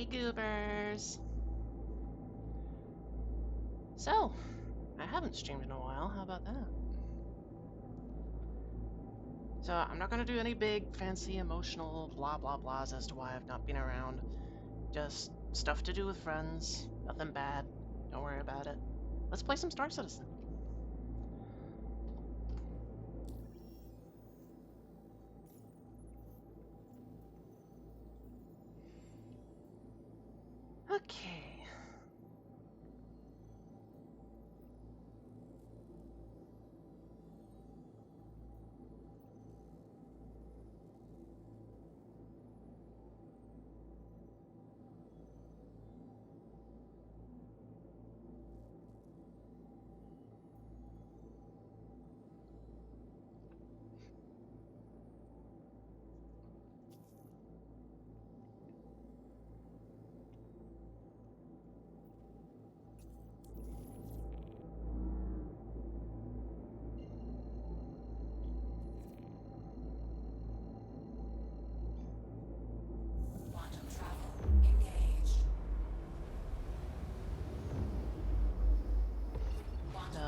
goobers! So, I haven't streamed in a while, how about that? So, I'm not gonna do any big, fancy, emotional blah blah blahs as to why I've not been around. Just stuff to do with friends, nothing bad, don't worry about it. Let's play some Star Citizen. Okay.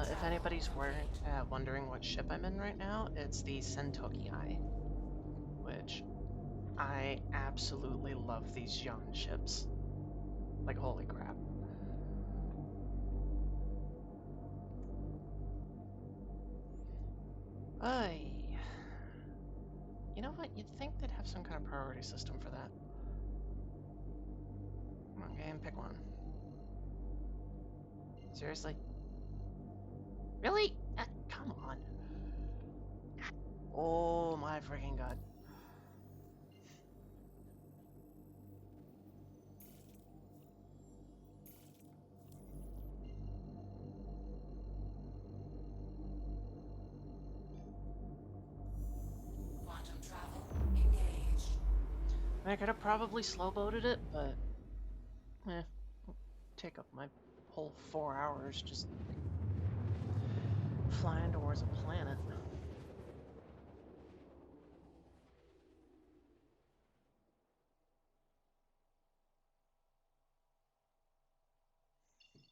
If anybody's wondering what ship I'm in right now, it's the Sentoki, which I absolutely love these yawn ships. Like, holy crap. You know what? You'd think they'd have some kind of priority system for that. Come on, game, pick one. Seriously? Really? Come on. Oh my freaking god. Quantum travel engaged. I could have probably slow-boated it, but take up my whole 4 hours just flying towards a planet.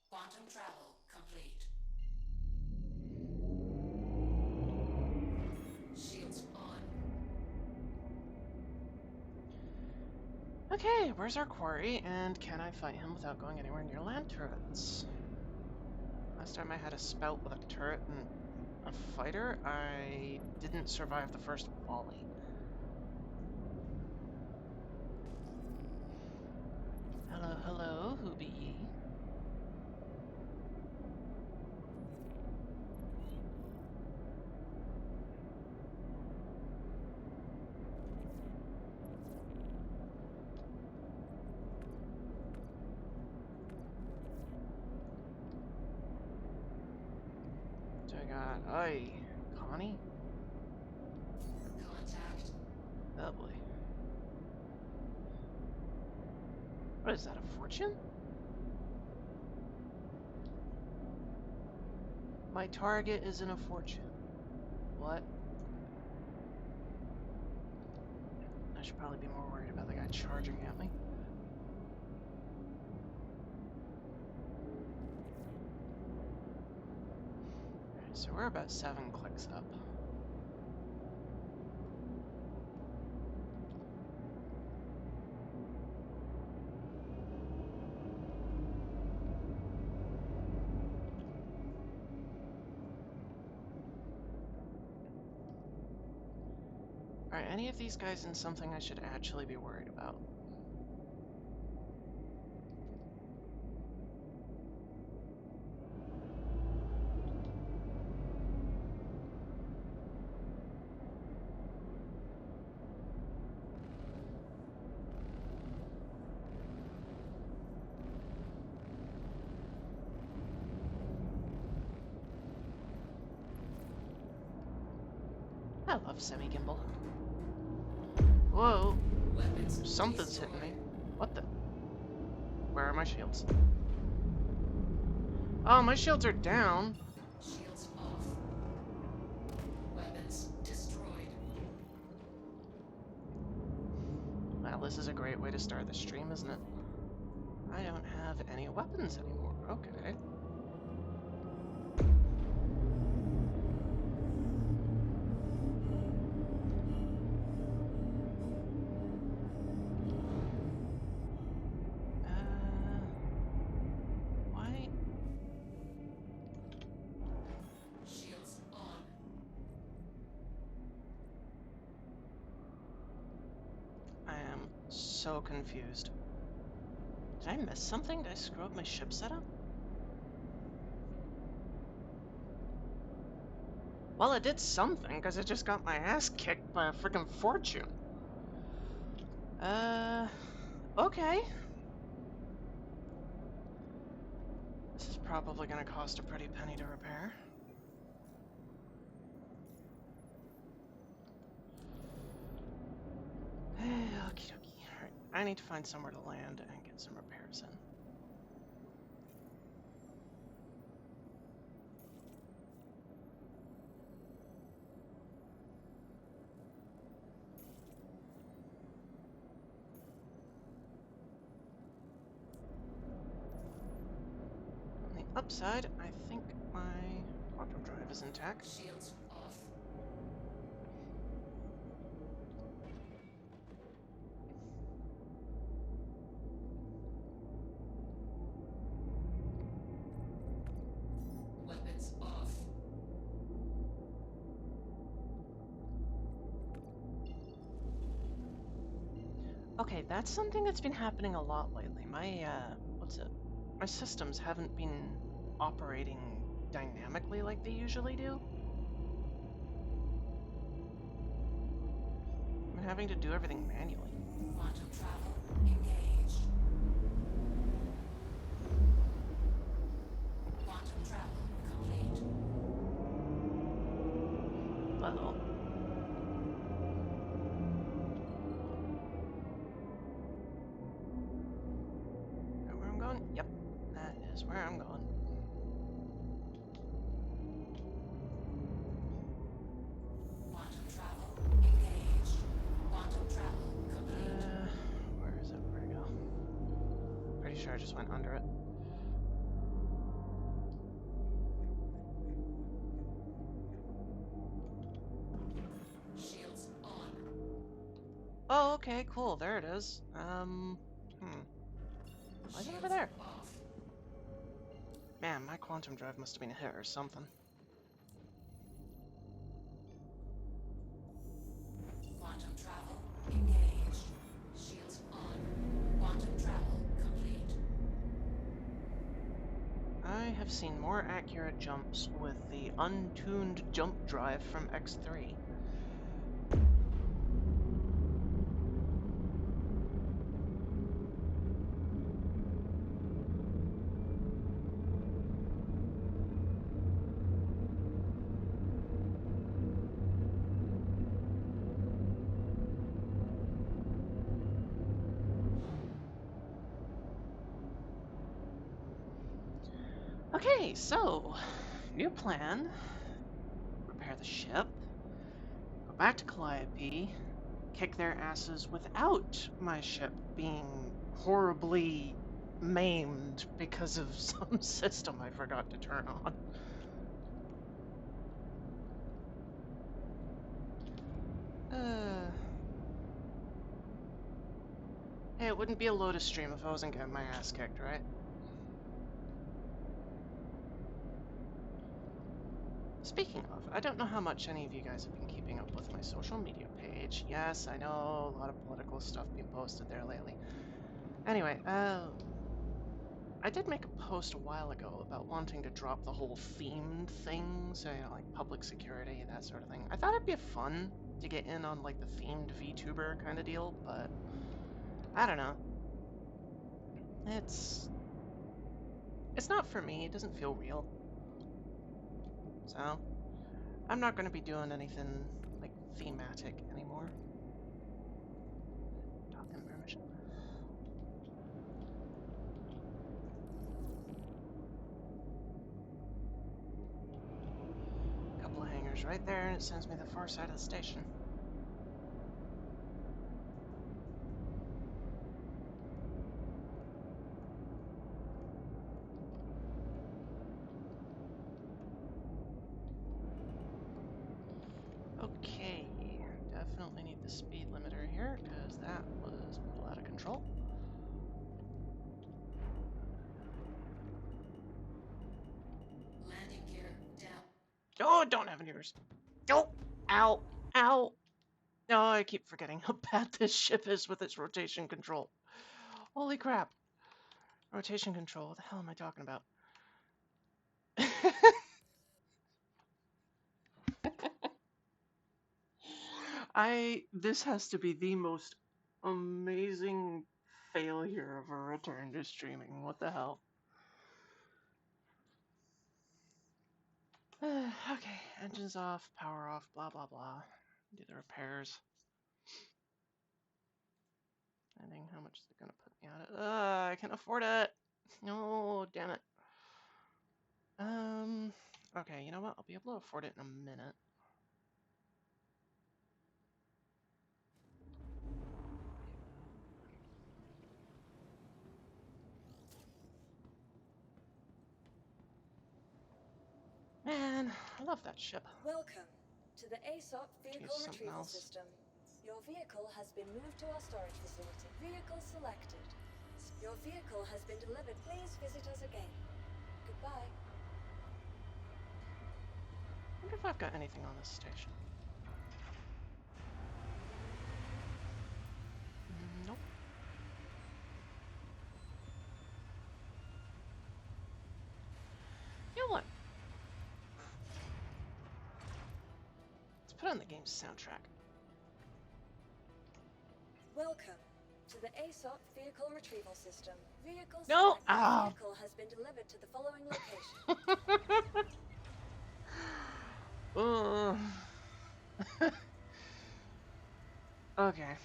Quantum travel complete. Shields on. Okay, where's our quarry, and can I fight him without going anywhere near land turrets? Last time I had a spout with a turret and a fighter, I didn't survive the first volley. Hello, hello, who be ye? So I got, Connie? Contact. Oh boy. What is that, a fortune? My target is in a fortune. What? I should probably be more worried about the guy charging at me. Alright, so we're about 7 clicks up. Are any of these guys in something I should actually be worried about? I love semi-gimbal. Whoa! Weapons Something's destroyed. hitting me. What the? Where are my shields? Oh, my shields are down. Shields off. Weapons destroyed. Well, this is a great way to start the stream, isn't it? I don't have any weapons anymore. Okay. Why? Shields on. I am so confused. Did I miss something? Did I screw up my ship setup? Well, it did something, because it just got my ass kicked by a freaking fortune. Okay. This is probably gonna cost a pretty penny to repair. Okie dokie. Alright, I need to find somewhere to land and get some repairs in. On the upside, I think my quantum drive is intact. Shields off. Weapons off. Okay, that's something that's been happening a lot lately. My, my systems haven't been operating dynamically like they usually do. I've been having to do everything manually. Quantum travel engaged. Quantum travel complete. Well, is that where I'm going? Yep, that is where I'm going. Quantum travel engaged. Quantum travel complete. Where is it? Where'd it go? Pretty sure I just went under it. Shields on. Oh, okay, cool. There it is. Why is it over Shields there? off. Man, my quantum drive must have been hit or something. Quantum travel engaged. Shields on. Quantum travel complete. I have seen more accurate jumps with the untuned jump drive from X3. Okay, so, new plan. Repair the ship. Go back to Calliope. Kick their asses without my ship being horribly maimed because of some system I forgot to turn on. Hey, it wouldn't be a Lotus stream if I wasn't getting my ass kicked, right? Speaking of, I don't know how much any of you guys have been keeping up with my social media page. Yes, I know, a lot of political stuff being posted there lately. Anyway, I did make a post a while ago about wanting to drop the whole themed thing, so, you know, like public security, that sort of thing. I thought it'd be fun to get in on, like, the themed VTuber kind of deal, but I don't know. It's not for me, it doesn't feel real. So, I'm not going to be doing anything, like, thematic anymore. Talking permission. Couple of hangars right there, and it sends me the far side of the station. definitely need the speed limiter here, because that was a little out of control. Landing gear down. Oh, don't have any yours. Oh, ow, ow. No, I keep forgetting how bad this ship is with its rotation control. Holy crap. Rotation control, what the hell am I talking about? This has to be the most amazing failure of a return to streaming. What the hell? Okay, engines off, power off, blah blah blah. Do the repairs. I think how much is it gonna put me at it? I can afford it. No, damn it. Okay, you know what? I'll be able to afford it in a minute. Man, I love that ship. Welcome to the ASOP Vehicle Use something Retrieval else. System. Your vehicle has been moved to our storage facility. Vehicle selected. Your vehicle has been delivered. Please visit us again. Goodbye. I wonder if I've got anything on this station. Nope. You know what? Let's put on the game's soundtrack. Welcome to the ASOP Vehicle Retrieval System. Vehicle No! selected. Ah! Vehicle has been delivered to the following location. Okay.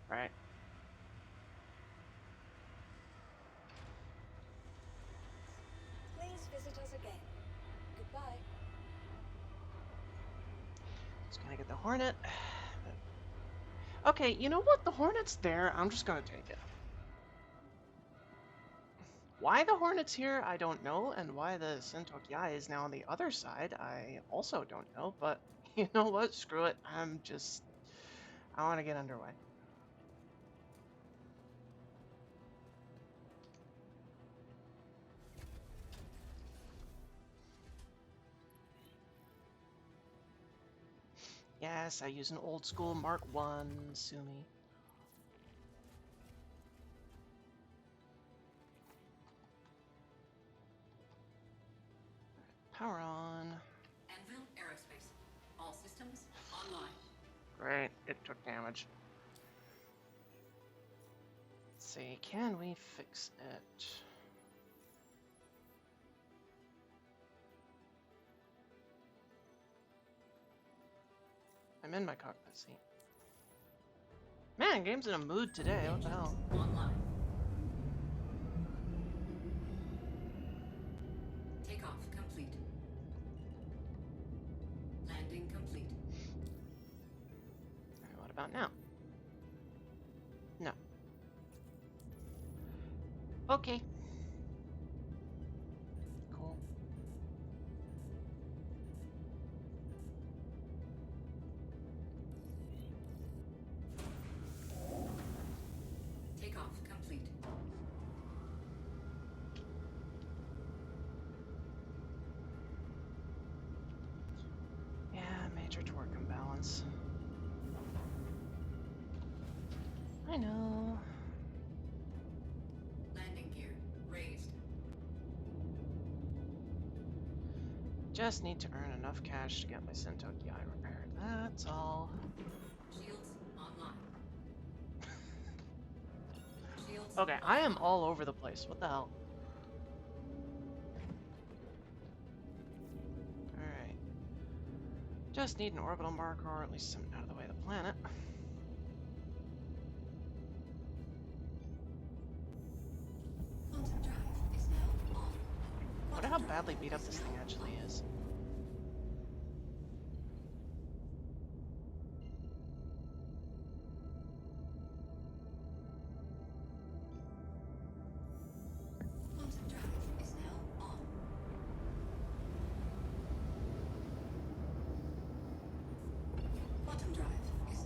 Right. Please visit us again. Goodbye. Just gonna get the Hornet. Okay, you know what? The Hornet's there. I'm just gonna take it. Why the Hornet's here, I don't know, and why the Sentoki is now on the other side, I also don't know, but you know what? Screw it. I want to get underway. Yes, I use an old school Mark I, Sumi. Power on. Anvil Aerospace. All systems online. Great, it took damage. Let's see, can we fix it? I'm in my cockpit seat. Man, game's in a mood today, what the hell? Online. Takeoff complete. Landing complete. Alright, what about now? No. Okay. Cool. Takeoff complete. Yeah, major torque imbalance. I know. Landing gear raised. Just need to earn enough cash to get my Sentoki repaired. That's all. Shields online. Shields. Okay, I am all over the place. What the hell? Alright. Just need an orbital marker, or at least something out of the way of the planet. Quantum drive is now on. I wonder how badly beat up this thing actually is. Quantum drive is now on. Quantum drive is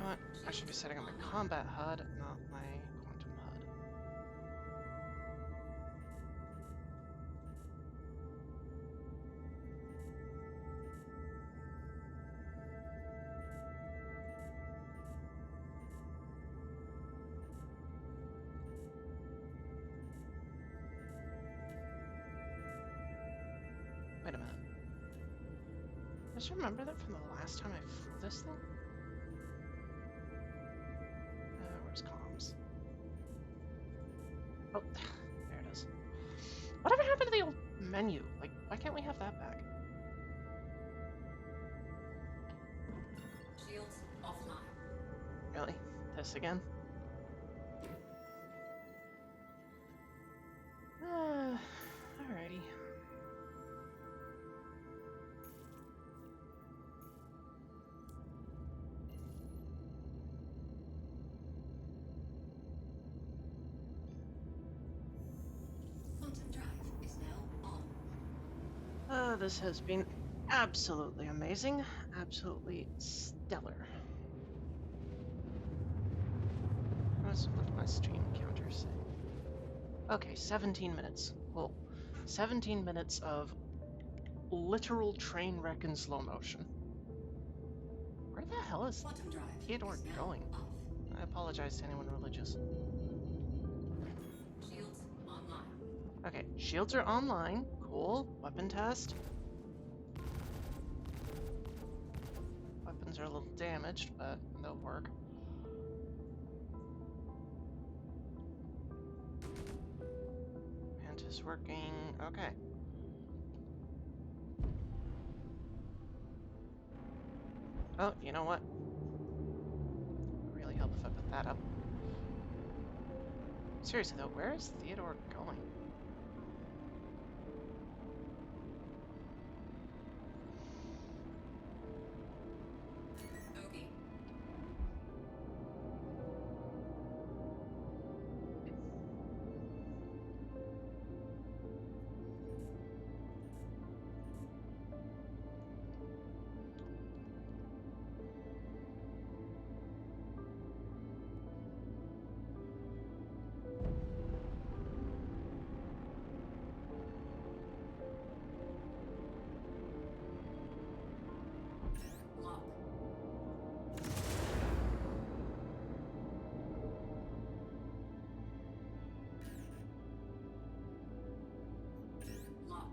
what? I should be setting up my combat HUD, not my quantum HUD. Wait a minute. I just remember that from the last time I flew this thing? Where's comms? Oh, there it is. Whatever happened to the old menu? Like, why can't we have that back? Shields offline. Really? This again? Alrighty. Quantum drive is now on. This has been absolutely amazing. Absolutely stellar. What do my stream counters say? Okay, 17 minutes. Cool. 17 minutes of literal train wreck in slow motion. Where the hell is Quantum drive Theodore is now going? off. I apologize to anyone religious. Shields online. Okay, shields are online. Cool. Weapon test. Weapons are a little damaged, but they'll work. Pant is working. Okay. Oh, you know what? Really help if I put that up. Seriously though, where is Theodore going? Okay. Lock. Lock.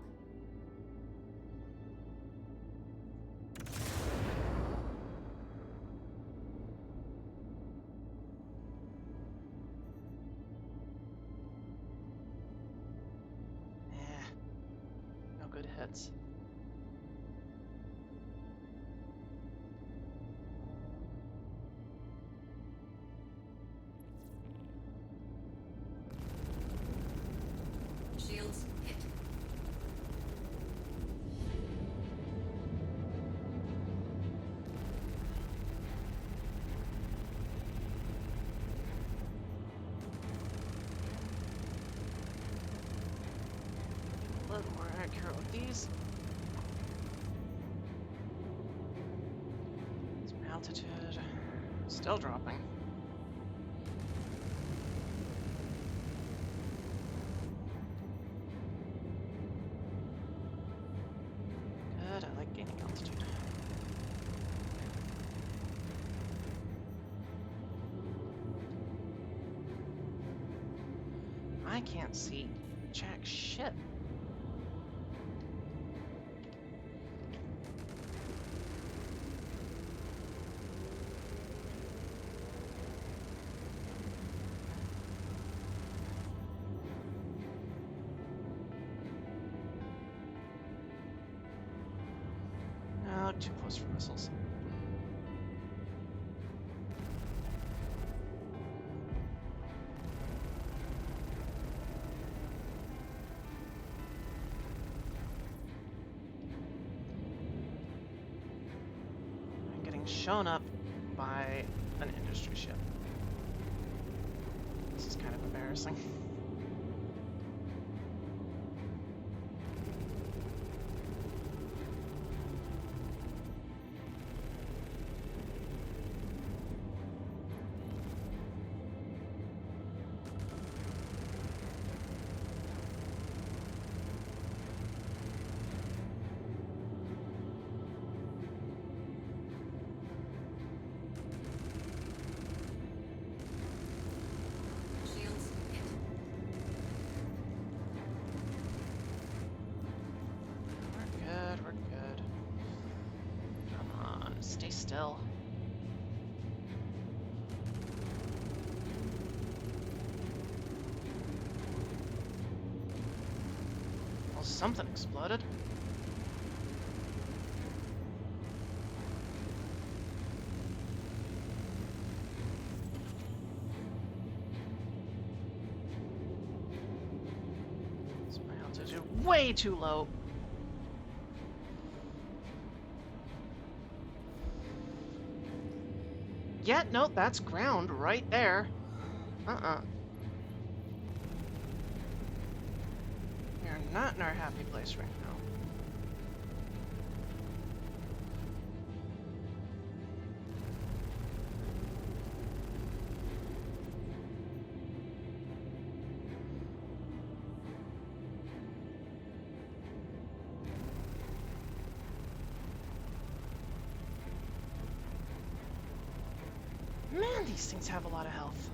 Eh, no good hits. Shields hit. A little more accurate with these. Some altitude. Still dropping. Good, I like gaining altitude. I can't see jack shit. No, too close for missiles. I'm getting shown up by an industry ship. This is kind of embarrassing. something exploded. It's my altitude way too low. Yeah, no, that's ground right there. Uh-uh. We are not in our happy place right now. Man, these things have a lot of health.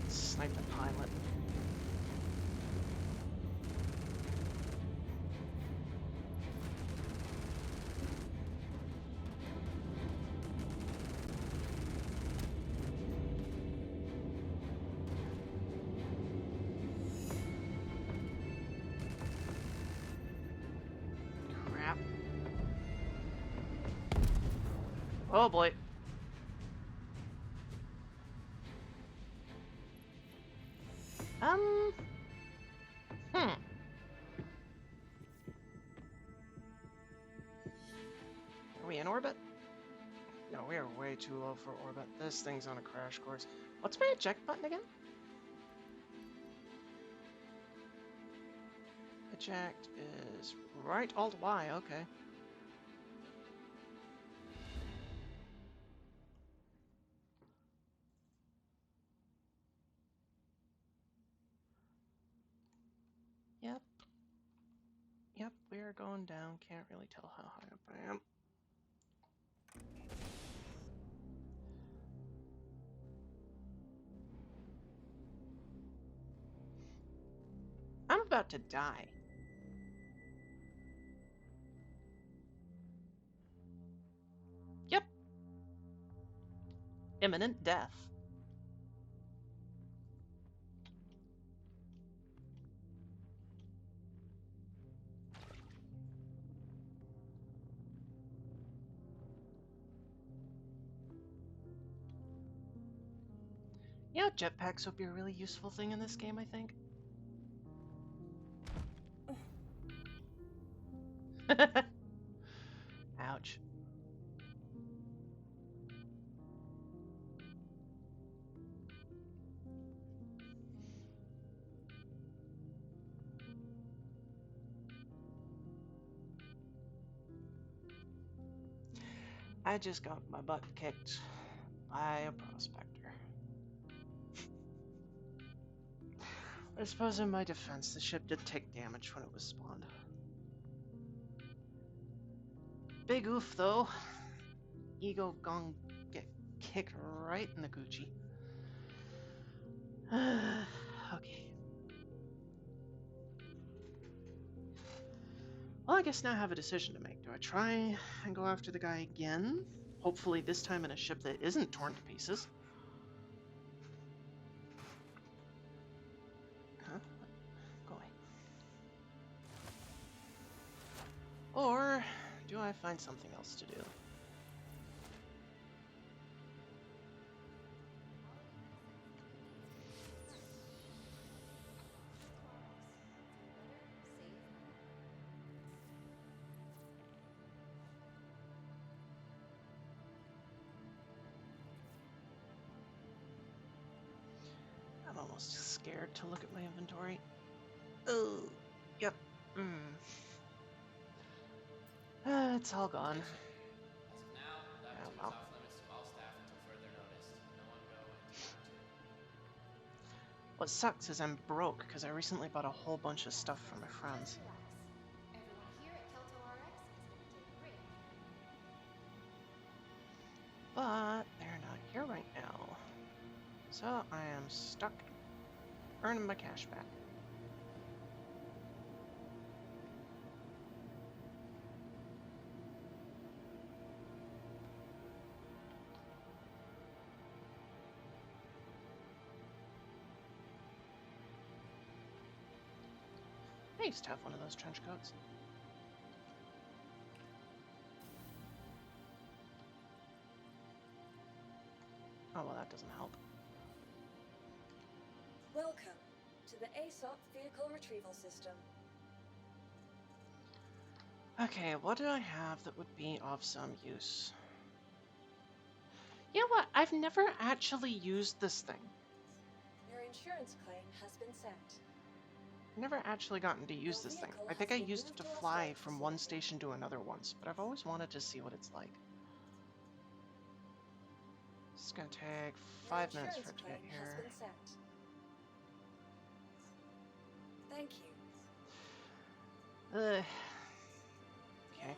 Snipe the pilot. Crap. Oh boy. Hmm. Are we in orbit? No, we are way too low for orbit. This thing's on a crash course. What's my eject button again? Eject is right, Alt Y, okay. Yep. Yep, we are going down. Can't really tell how high up I am. I'm about to die. Yep. Imminent death. You know, jetpacks would be a really useful thing in this game, I think. Ouch. I just got my butt kicked by a prospector. I suppose in my defense, the ship did take damage when it was spawned. Big oof, though. Ego gonna get kicked right in the Gucci. Okay. Well, I guess now I have a decision to make. Do I try and go after the guy again? Hopefully this time in a ship that isn't torn to pieces. Huh? Go away. Or do I find something else to do? I'm almost scared to look at my inventory. Oh, yep. It's all gone. As of now, that Oh, was well. off limits to all staff until further notice. No one go until not to. What sucks is I'm broke because I recently bought a whole bunch of stuff for my friends. Everyone here at Kelto RX is going to take a break. But they're not here right now. So I am stuck earning my cash back. I used to have one of those trench coats. Oh, well, that doesn't help. Welcome to the ASOP Vehicle Retrieval System. Okay, what do I have that would be of some use? You know what? I've never actually used this thing. Your insurance claim has been sent. Never actually gotten to use Your this thing. vehicle I think has I been used it moved to to our fly storage from one facility. station to another once, but I've always wanted to see what it's like. It's gonna take Your 5 minutes for insurance it to claim get has here. been sent. Thank you. Ugh. Okay.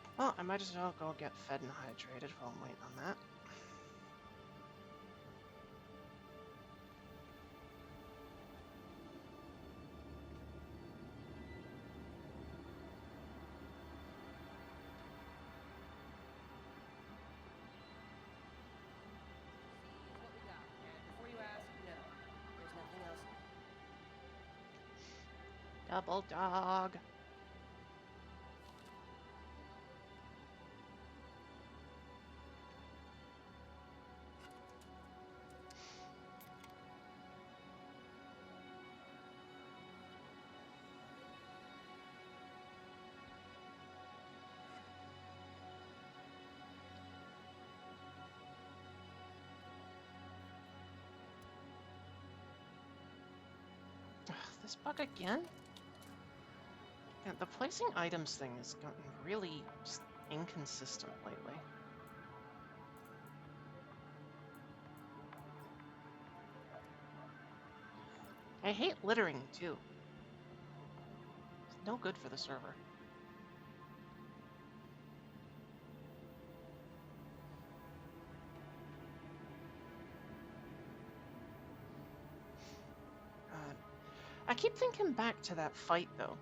Please Well, I might as well go get fed and hydrated while I'm waiting on that. See what we got. And before you ask, no. There's nothing else. Double dog. Ugh, this bug again? Yeah, the placing items thing has gotten really just inconsistent lately. I hate littering too. It's no good for the server. I keep thinking back to that fight though.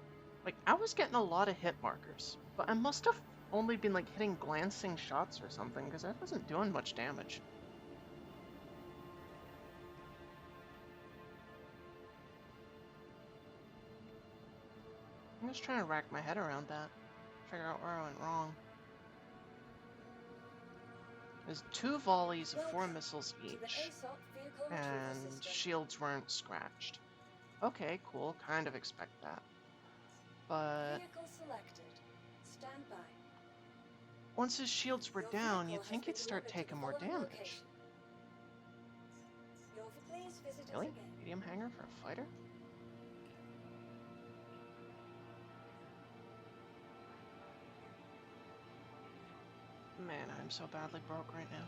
Like, I was getting a lot of hit markers, but I must have only been like hitting glancing shots or something, because I wasn't doing much damage. I'm just trying to rack my head around that, figure out where I went wrong. There's 2 volleys of 4 missiles to the each, ASOP Vehicle Retrieval and System. shields weren't scratched. Okay, cool, kind of expect that. But Vehicle selected. Stand by. once his shields were Your down, vehicle you'd has think been he'd start delivered to the taking more following damage. location. Please visit us Really? again. Medium hanger for a fighter? Man, I'm so badly broke right now.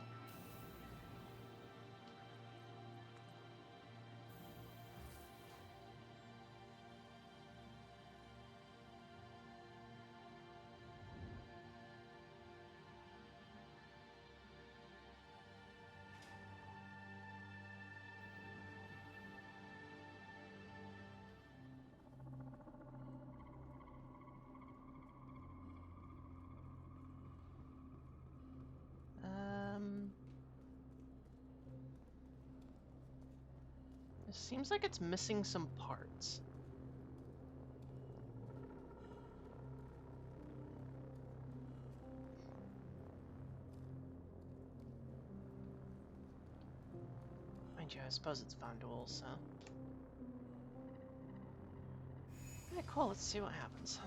It seems like it's missing some parts. Mind you, I suppose it's Von Duel, so... Alright, cool, let's see what happens.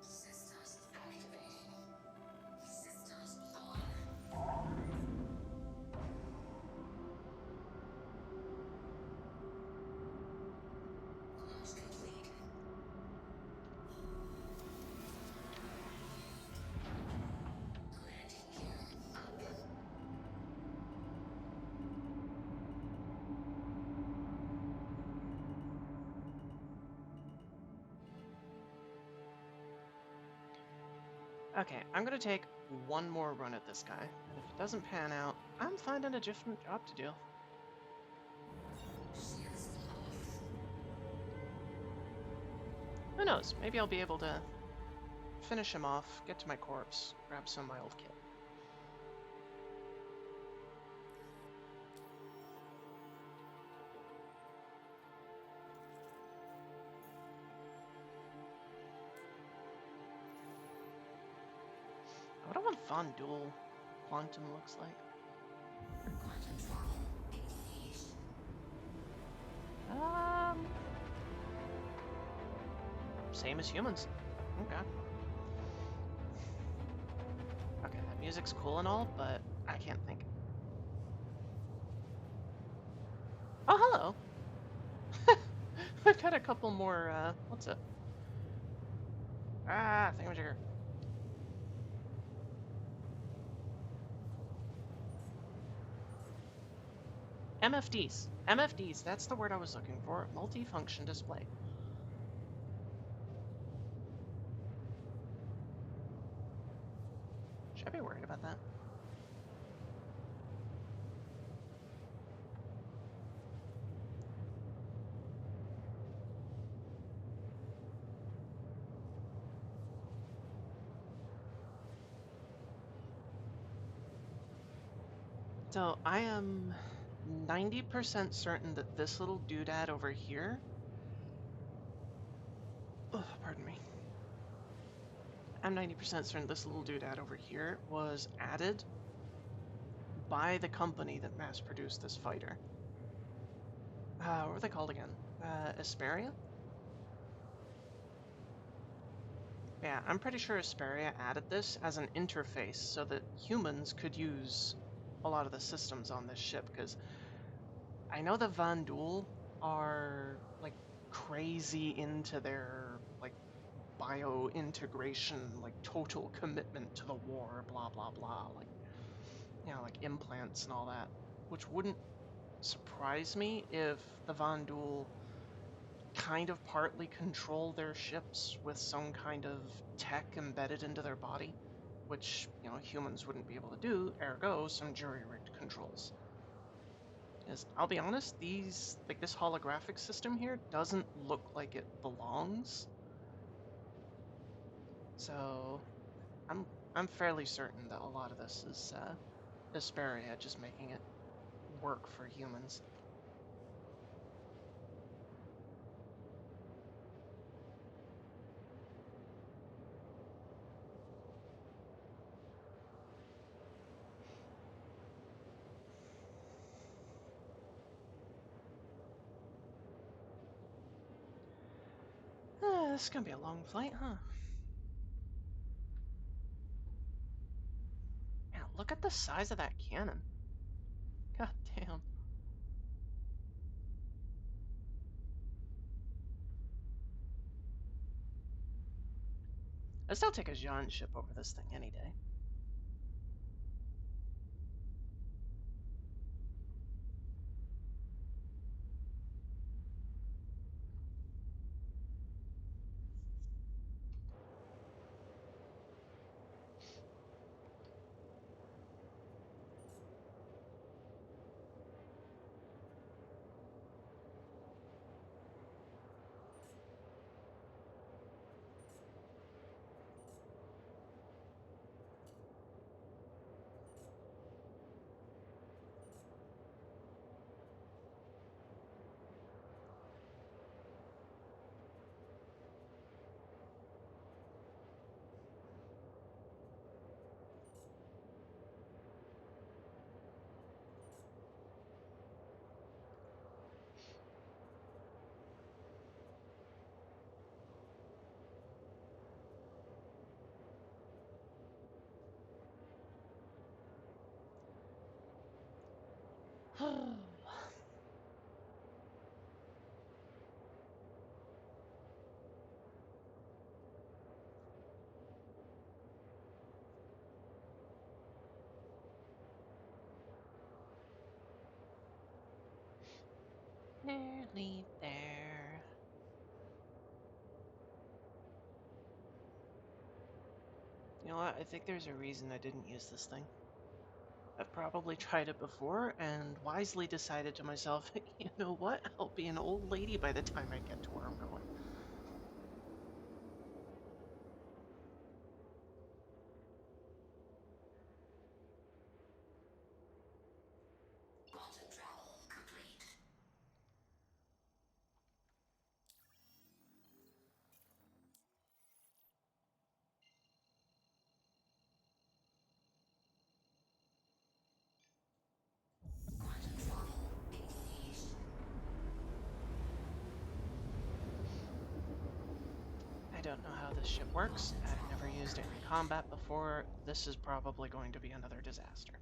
Systems activated. Systems on. Launch complete. Landing gear up. Okay, I'm gonna take one more run at this guy, and if it doesn't pan out, I'm finding a different job to do. Who knows? Maybe I'll be able to finish him off, get to my corpse, grab some of my old kit. I wonder what Von Duel Quantum looks like. Same as humans. Okay. Okay, that music's cool and all, but I can't think. Oh, hello! I've got a couple more, what's it? Thingamajigger. MFDs. MFDs, that's the word I was looking for. Multifunction display. Should I be worried about that? So I am 90% certain that this little doodad over here, oh, pardon me. I'm 90% certain this little doodad over here was added by the company that mass-produced this fighter. What were they called again? Asperia? Yeah, I'm pretty sure Asperia added this as an interface so that humans could use a lot of the systems on this ship, because I know the Van Duel are, like, crazy into their, like, bio-integration, like, total commitment to the war, blah, blah, blah, like, you know, like, implants and all that, which wouldn't surprise me if the Van Duel kind of partly control their ships with some kind of tech embedded into their body, which, you know, humans wouldn't be able to do, ergo some jury-rigged controls. Is, I'll be honest, these, like, this holographic system here doesn't look like it belongs. So I'm fairly certain that a lot of this is Asperia just making it work for humans. This is gonna be a long flight, huh? Man, look at the size of that cannon. God damn. I'd still take a Jean ship over this thing any day. Nearly there. You know what? I think there's a reason I didn't use this thing. I've probably tried it before and wisely decided to myself, you know what? I'll be an old lady by the time I get to where I'm going. I don't know how this ship works. I've never used it in combat before. This is probably going to be another disaster.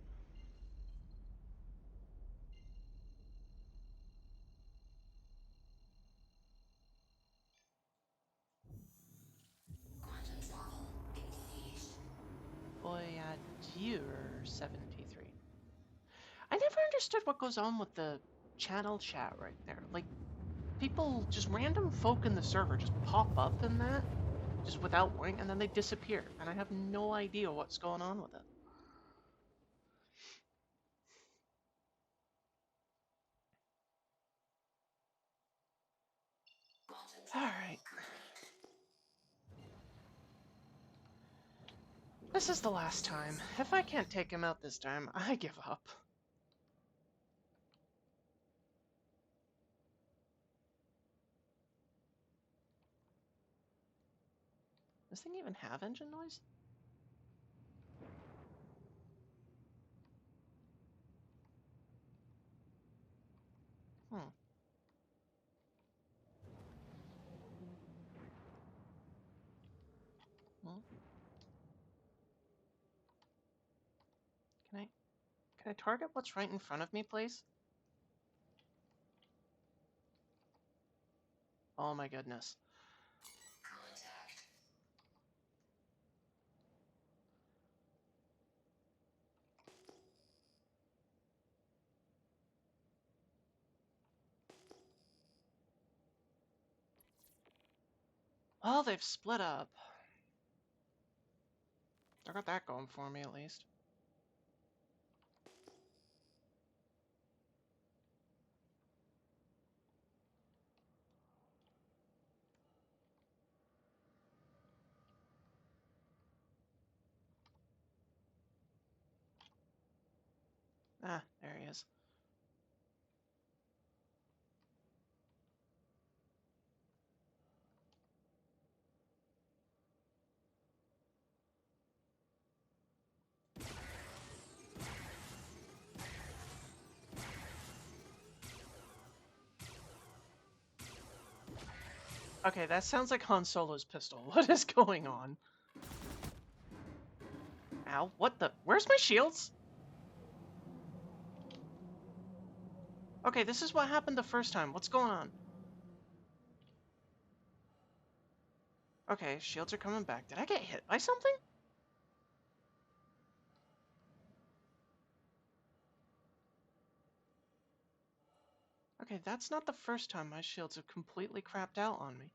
Voyager 73. I never understood what goes on with the channel chat right there. Like, people, just random folk in the server just pop up in that, just without warning, and then they disappear. And I have no idea what's going on with it. Alright. This is the last time. If I can't take him out this time, I give up. Does this thing even have engine noise? Hmm. Well, can I target what's right in front of me, please? Oh my goodness. Well, they've split up. I got that going for me, at least. Ah, there he is. Okay, that sounds like Han Solo's pistol. What is going on? Ow, what the? Where's my shields? Okay, this is what happened the first time. What's going on? Okay, shields are coming back. Did I get hit by something? Okay, that's not the first time my shields have completely crapped out on me.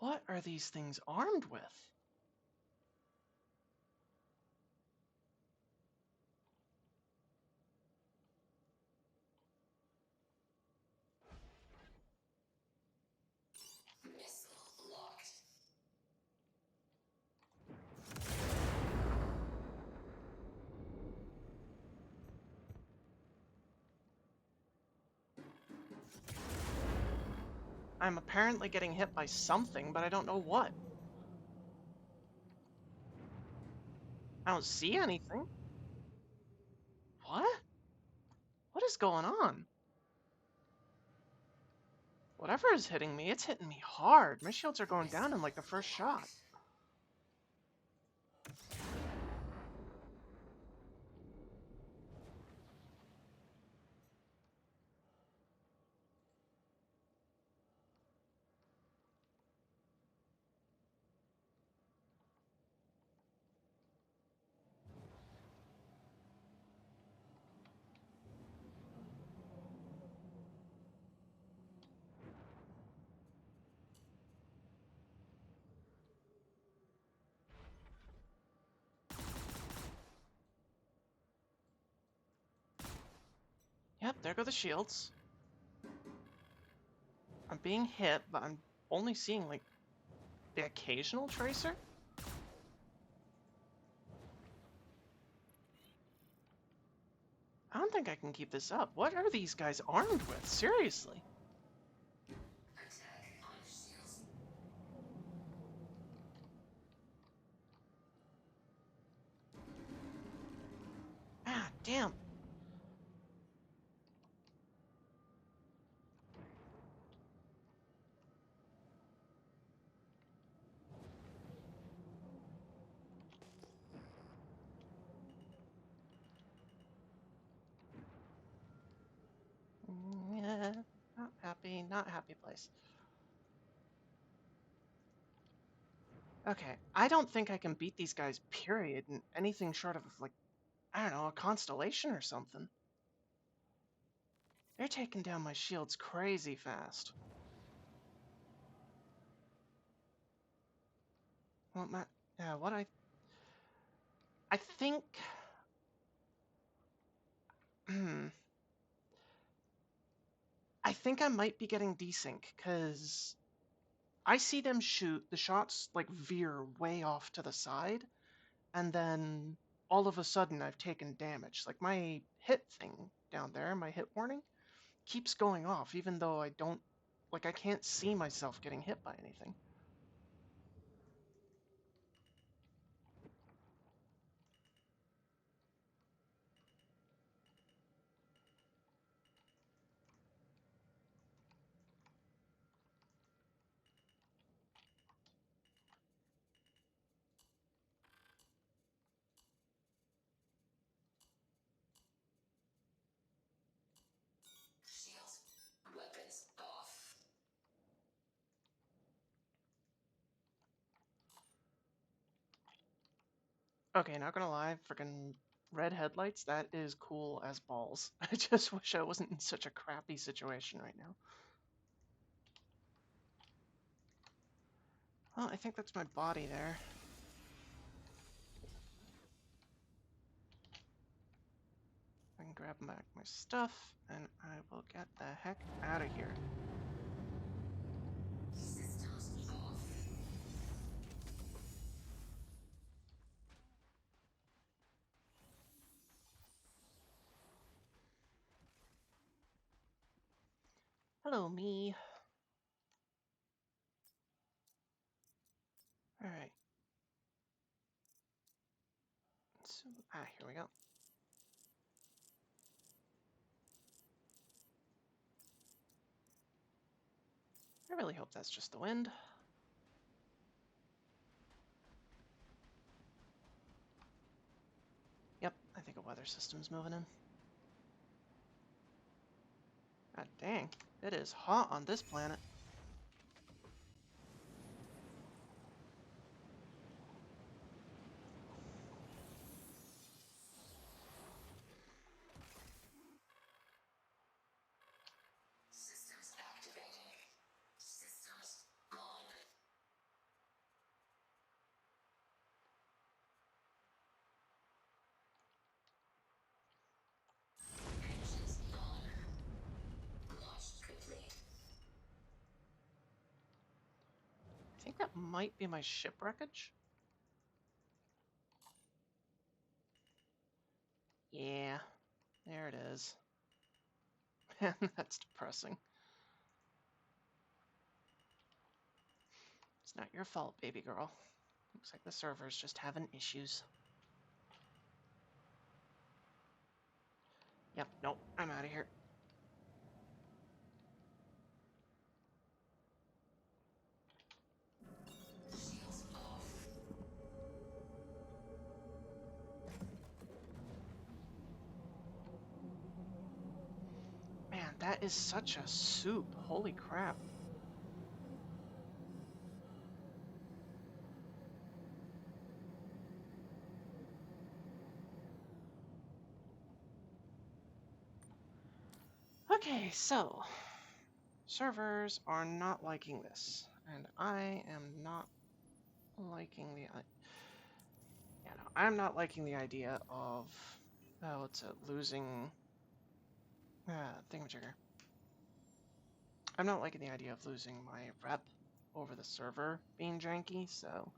What are these things armed with? I'm apparently getting hit by something, but I don't know what. I don't see anything. What? What is going on? Whatever is hitting me, it's hitting me hard. My shields are going down in like the first shot. there go the shields. I'm being hit, but I'm only seeing, like, the occasional tracer. I don't think I can keep this up. What are these guys armed with? Seriously. Ah, damn. Yeah, not happy place. Okay, I don't think I can beat these guys, period, in anything short of, like, I don't know, a constellation or something. They're taking down my shields crazy fast. Well, what I think, I think I might be getting desync, because I see them shoot, the shots, like, veer way off to the side, and then all of a sudden I've taken damage. Like, my hit thing down there, my hit warning, keeps going off, even though I don't, like, I can't see myself getting hit by anything. Okay, not gonna lie, freaking red headlights, that is cool as balls. I just wish I wasn't in such a crappy situation right now. Well, I think that's my body there. I can grab back my stuff, and I will get the heck out of here. Hello, me. Alright. So, here we go. I really hope that's just the wind. Yep, I think a weather system's moving in. God dang, it is hot on this planet. I think that might be my ship wreckage. Yeah, there it is. Man, that's depressing. It's not your fault, baby girl. Looks like the server's just having issues. Yep, nope, I'm out of here. Man, that is such a soup. Holy crap. Okay, so servers are not liking this, and I am not liking the I'm not liking the idea of what's it, losing thingamajigger. I'm not liking the idea of losing my rep over the server being janky, so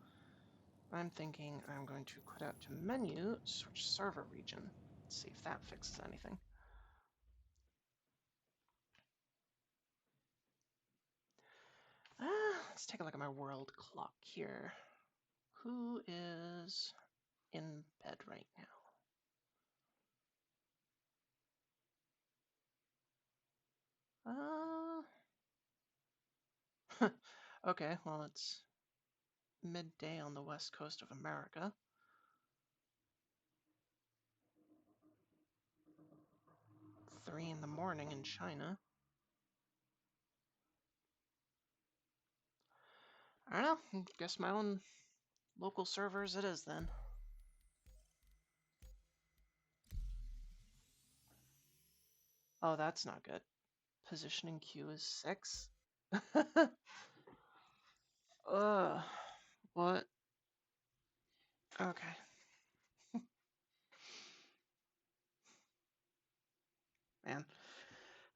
I'm thinking I'm going to quit out to menu, switch server region, see if that fixes anything. Let's take a look at my world clock here. Who is in bed right now? Okay, well, it's midday on the west coast of America. 3 in the morning in China. I don't know, guess my own local servers it is then. Oh, that's not good. Positioning queue is 6. Ugh. What? Okay. Man,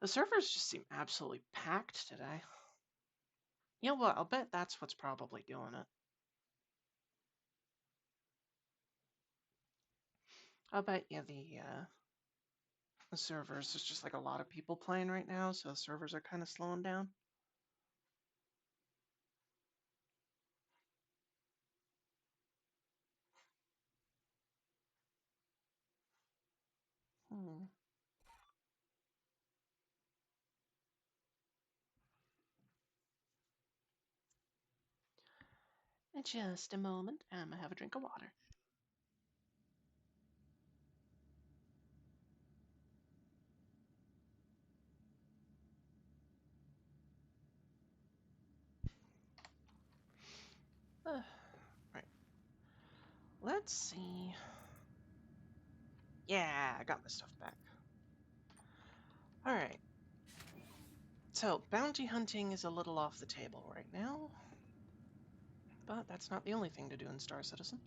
the servers just seem absolutely packed today. You know what? I'll bet that's what's probably doing it. I'll bet you the servers, there's just like a lot of people playing right now, so the servers are kind of slowing down. In just a moment, I'm gonna have a drink of water. Right. Let's see. Yeah, I got my stuff back. Alright. So, bounty hunting is a little off the table right now. But that's not the only thing to do in Star Citizen.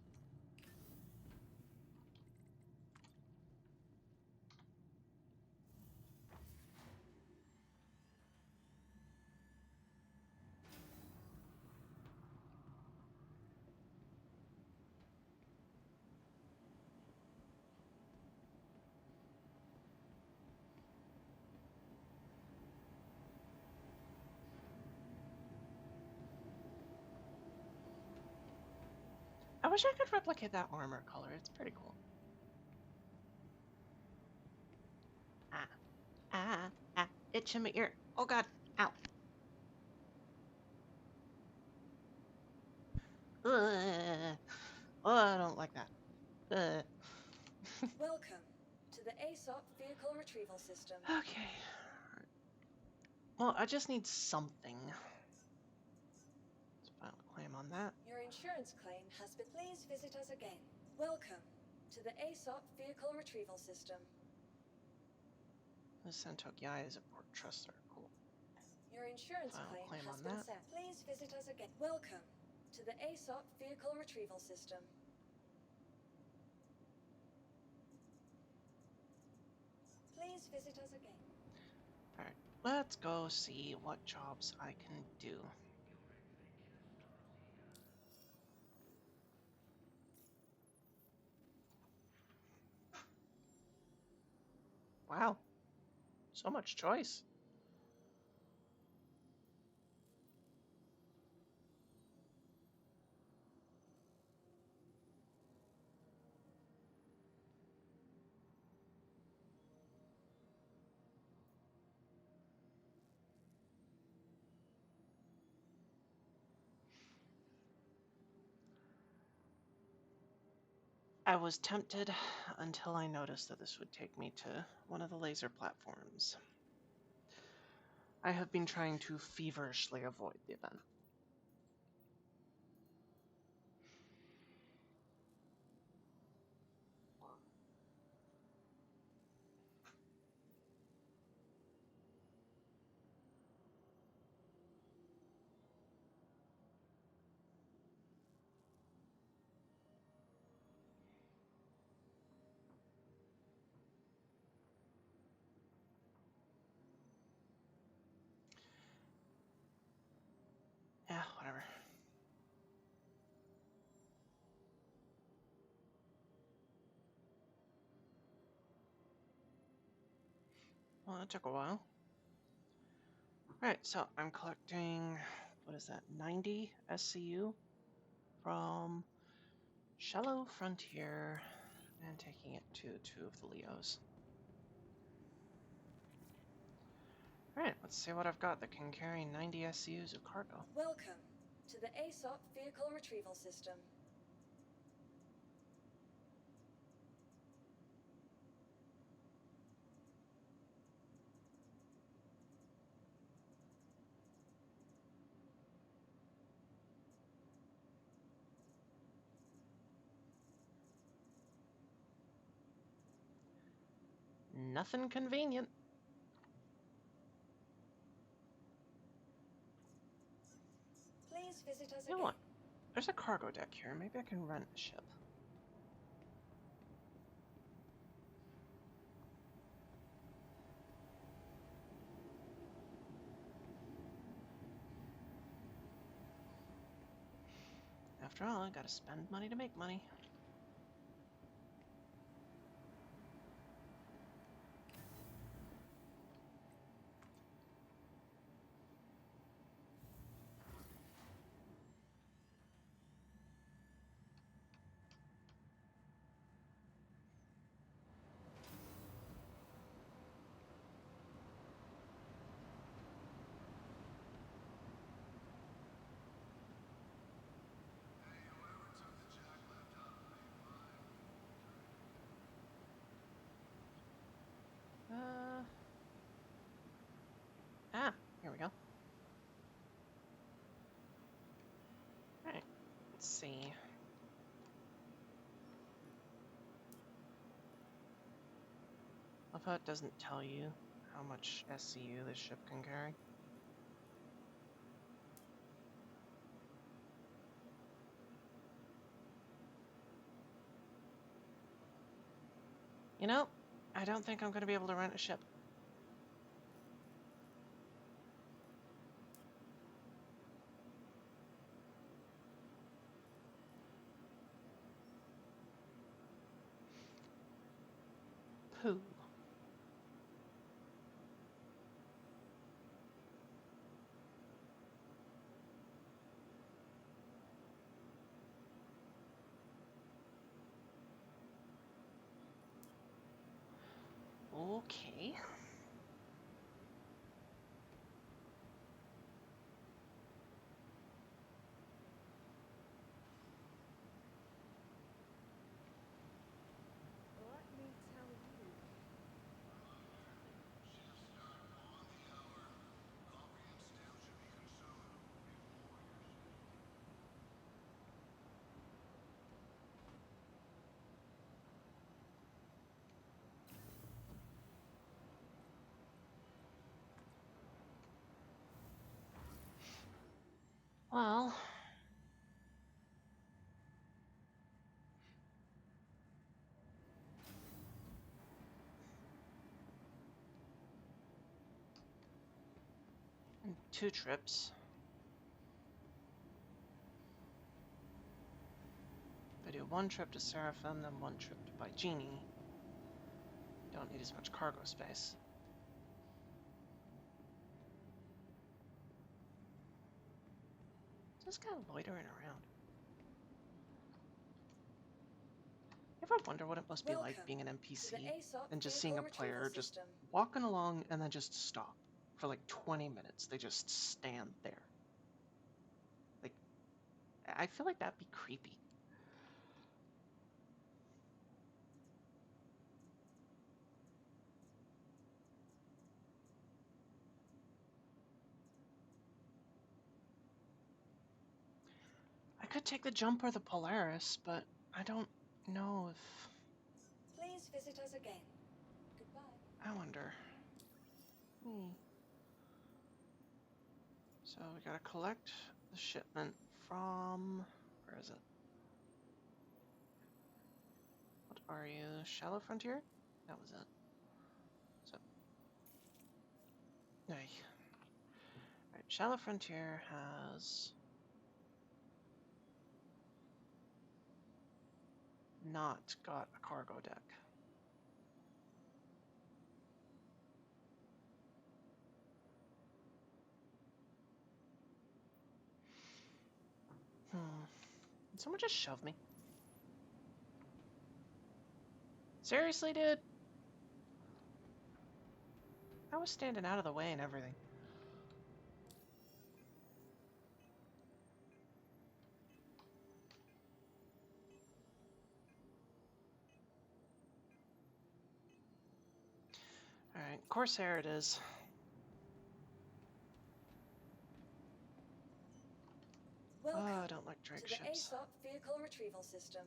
I wish I could replicate that armor color. It's pretty cool. Itch in my ear. Oh god, ow. Ugh. Oh, I don't like that. Welcome to the ASOP Vehicle Retrieval System. Okay. Well, I just need something. Let's file a claim on that. Your insurance claim has been. Please visit us again. Welcome to the ASOP Vehicle Retrieval System. The Sentoki is a port truster. Cool. Your insurance File a claim has on been that. sent. Please visit us again. Welcome to the ASOP Vehicle Retrieval System. Please visit us again. Alright, let's go see what jobs I can do. Wow, so much choice. I was tempted until I noticed that this would take me to one of the laser platforms. I have been trying to feverishly avoid the event. Well, that took a while. Alright, so I'm collecting, what is that, 90 SCU from Shallow Frontier and taking it to two of the Leos. Alright, let's see what I've got that can carry 90 SCUs of cargo. Welcome to the ASOP Vehicle Retrieval System. Nothing convenient. Please visit us You know again. what? There's a cargo deck here. Maybe I can rent a ship. After all, I gotta spend money to make money. Here we go. Alright, let's see. Love how it doesn't tell you how much SCU this ship can carry. You know, I don't think I'm gonna be able to rent a ship. Pooh. Okay. Let me tell you. Well, in 2 trips. If I do 1 trip to Seraphim, then 1 trip to Bygenie, don't need as much cargo space. Just kind of loitering around. You ever wonder what it must be like Welcome being an to NPC the ASOP and just seeing Vehicle a player Retrieval just System. walking along and then just stop for like 20 minutes? They just stand there. Like, I feel like that'd be creepy. I could take the jump or the Polaris, but I don't know if... Please visit us again. Goodbye. I wonder. So we gotta collect the shipment from... Where is it? What are you? Shallow Frontier? That was it. So... Hey. Alright, Shallow Frontier has... not got a cargo deck. someone just shove me? Seriously, dude? I was standing out of the way and everything. Alright, Corsair it is. Welcome Oh, I don't like to Drake the ships. ASOP vehicle retrieval system.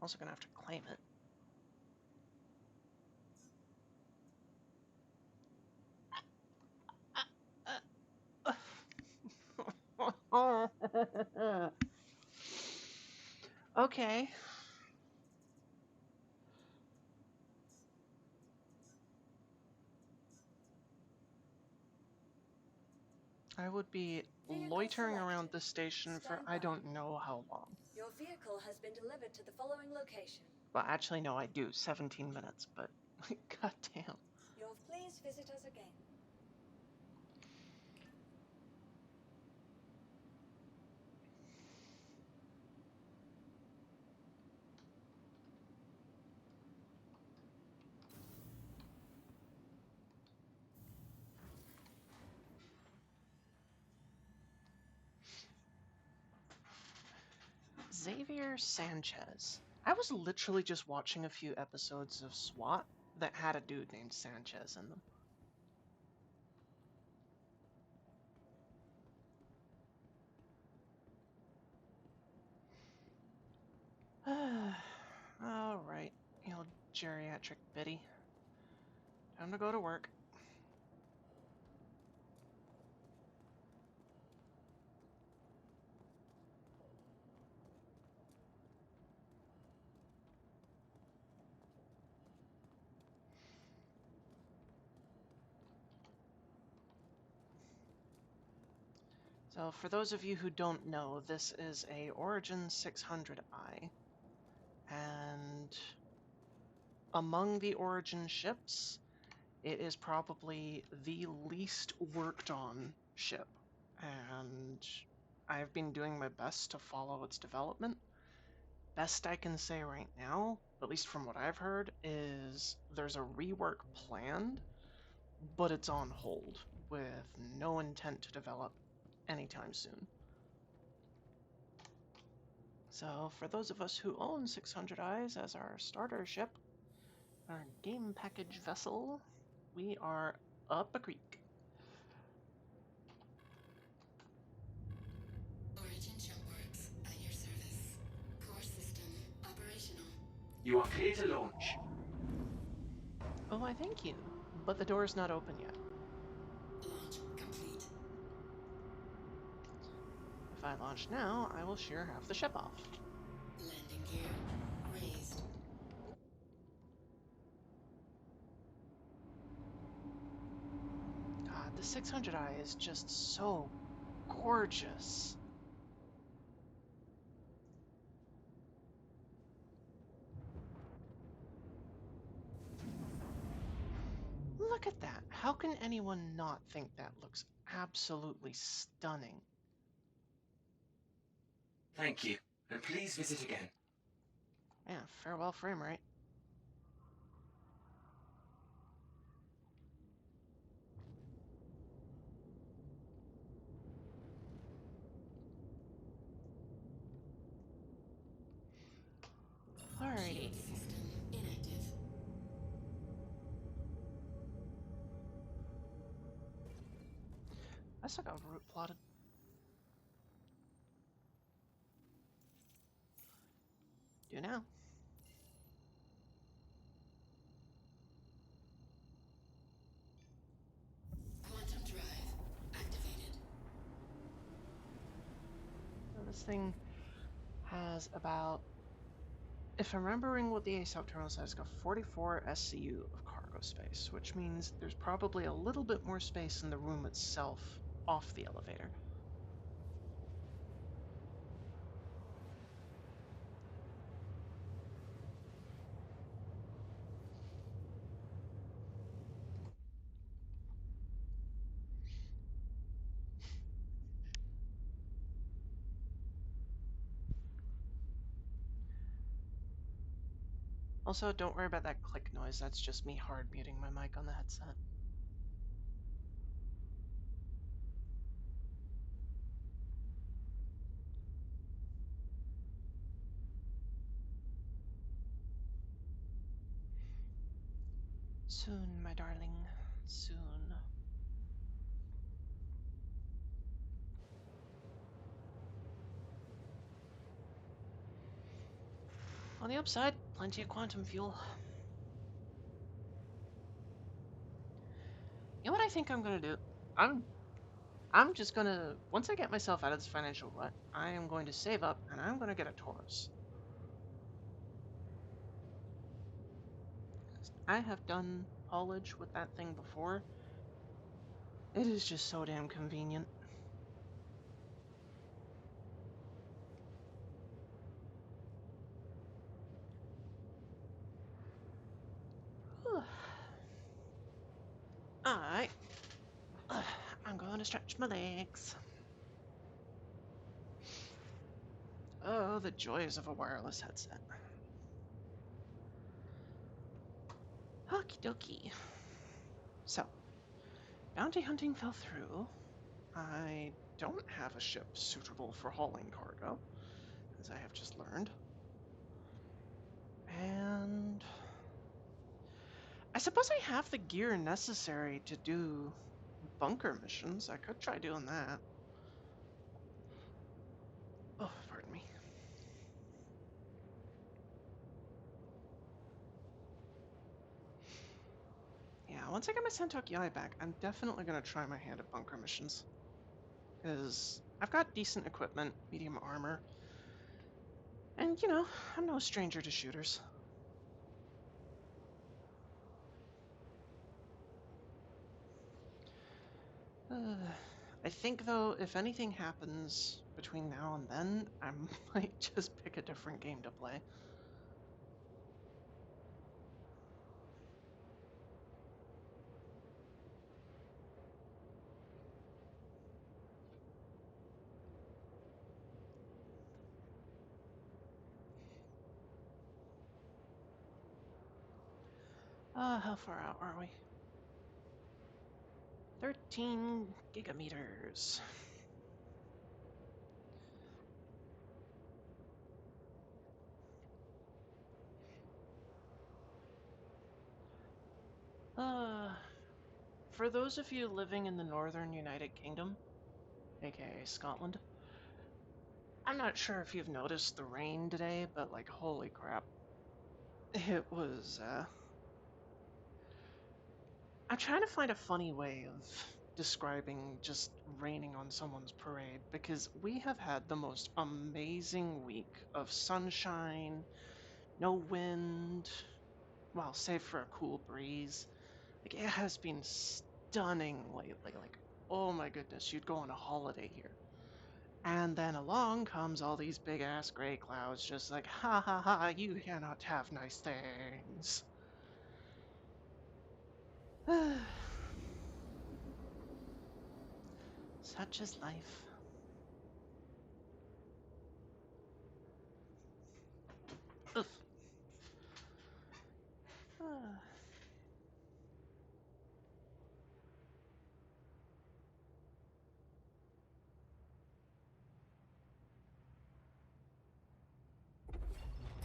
Also gonna have to claim it. Okay. I would be Vehicle loitering around selected. this station for Stand I by. don't know how long. Your vehicle has been delivered to the following location. Well, actually, no, I do. 17 minutes, but goddamn. Please visit us again. Xavier Sanchez. I was literally just watching a few episodes of SWAT that had a dude named Sanchez in them. Alright, you old geriatric biddy. Time to go to work. So, for those of you who don't know, this is a Origin 600i, and among the Origin ships, it is probably the least worked on ship, and I've been doing my best to follow its development. Best I can say right now, at least from what I've heard, is there's a rework planned, but it's on hold, with no intent to develop anytime soon. So, for those of us who own 600 Eyes as our starter ship, our game package vessel, we are up a creek. Origin Shipworks at your service. Core system operational. You are clear to launch. Oh, why thank you. But the door's not open yet. Launch complete. If I launch now, I will shear half the ship off. Landing gear raised. God, the 600i is just so gorgeous. Look at that. How can anyone not think that looks absolutely stunning? Thank you, and please visit again. Yeah, farewell frame rate. Alrighty. Shield system inactive. I still got route plotted. Do now. Quantum drive activated. So this thing has about, if I'm remembering what the ASOP terminal says, it's got 44 SCU of cargo space, which means there's probably a little bit more space in the room itself off the elevator. Also, don't worry about that click noise. That's just me hard muting my mic on the headset. Soon, my darling. Soon. On the upside, plenty of quantum fuel. You know what I think I'm gonna do? I'm just gonna, once I get myself out of this financial rut, I am going to save up and I'm gonna get a Taurus. I have done haulage with that thing before. It is just so damn convenient. Alright. I'm going to stretch my legs. Oh, the joys of a wireless headset. Okie dokie. So, bounty hunting fell through. I don't have a ship suitable for hauling cargo, as I have just learned. And I suppose I have the gear necessary to do bunker missions. I could try doing that. Oh, pardon me. Yeah, once I get my Sentoki Eye back, I'm definitely going to try my hand at bunker missions. Because I've got decent equipment, medium armor, and, you know, I'm no stranger to shooters. I think, though, if anything happens between now and then, I might just pick a different game to play. How far out are we? 13 gigameters. For those of you living in the northern United Kingdom, aka Scotland, I'm not sure if you've noticed the rain today, but like, holy crap. It was, I'm trying to find a funny way of describing just raining on someone's parade, because we have had the most amazing week of sunshine, no wind, well, save for a cool breeze. Like, it has been stunning lately. Like, oh my goodness, you'd go on a holiday here. And then along comes all these big ass gray clouds, just like, ha ha ha, you cannot have nice things. Such is life. Oof. Ah.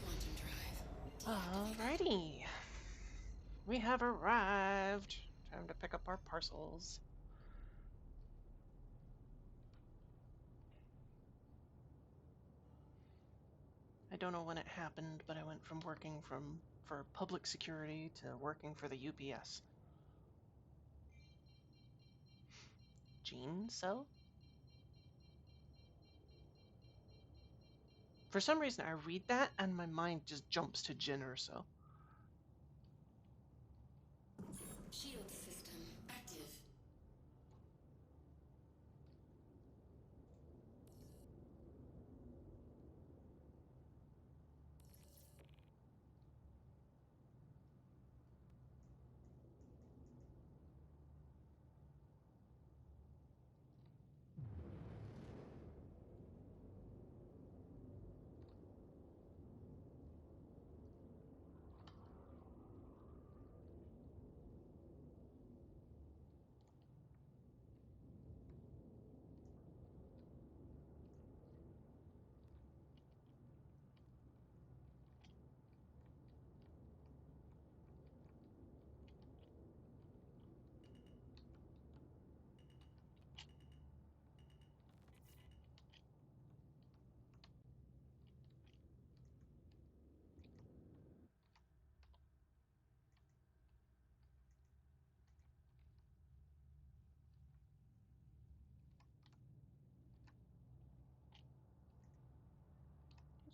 Quantum drive. Alrighty. We have arrived. Time to pick up our parcels. I don't know when it happened, but I went from working for public security to working for the UPS. Gene so? For some reason, I read that and my mind just jumps to Jin Urso. Shield system active.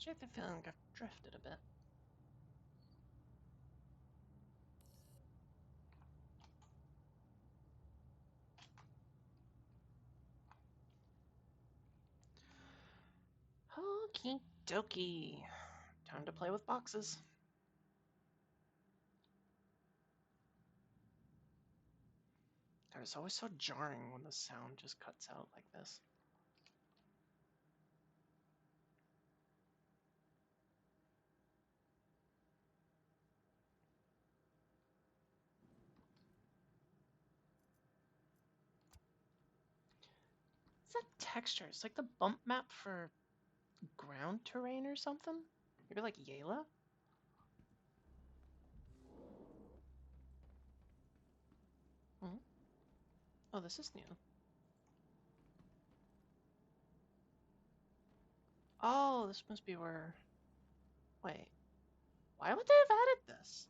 I get the feeling I've drifted a bit. Okie dokie. Time to play with boxes. God, it's always so jarring when the sound just cuts out like this. What's that texture? It's like the bump map for ground terrain or something? Maybe like Yayla? Hmm? Oh, this is new. Oh, this must be where... Wait. Why would they have added this?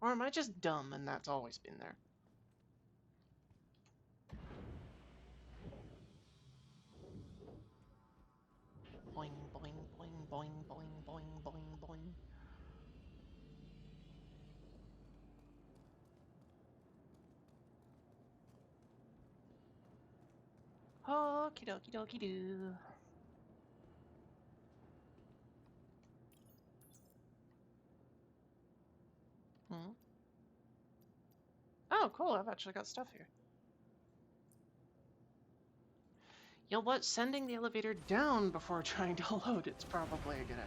Or am I just dumb and that's always been there? Boing, boing, boing, boing, boing, boing, boing, boing. Okie dokie dokie doo. Hmm? Oh, cool, I've actually got stuff here. You know what? Sending the elevator down before trying to load it's probably a good idea.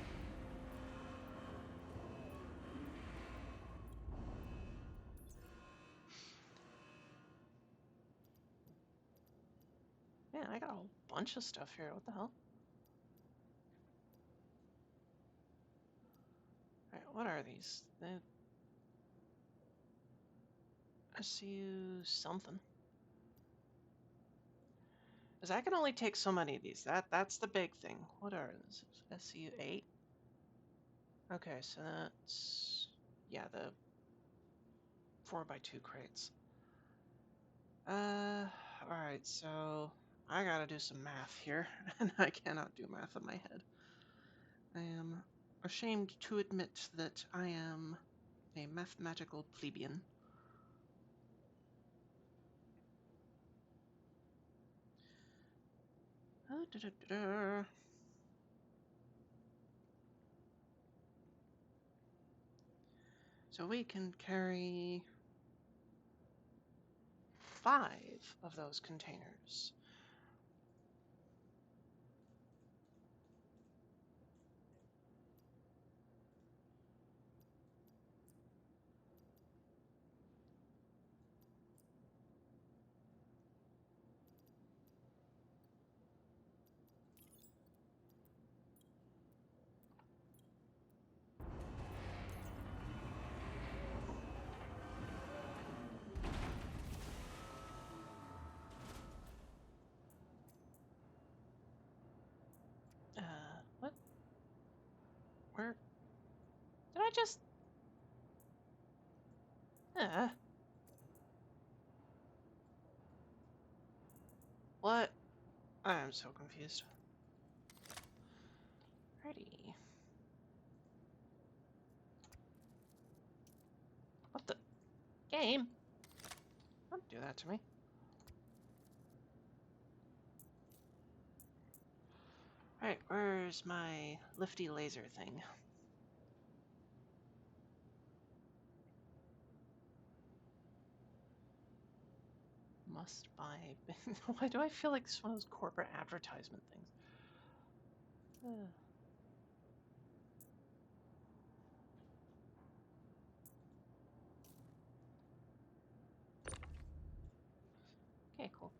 Man, I got a whole bunch of stuff here. What the hell? Alright, what are these? I see you something. Because I can only take so many of these. That's the big thing. What are these? SCU 8? Okay, so that's... Yeah, the 4x2 crates. Alright, so... I gotta do some math here, and I cannot do math in my head. I am ashamed to admit that I am a mathematical plebeian. So we can carry 5 of those containers. What? Where? Did I just... What? I am so confused. Alrighty. What the? Game? Don't do that to me. Alright, where's my lifty laser thing? Must buy... Why do I feel like this is one of those corporate advertisement things? Okay, cool.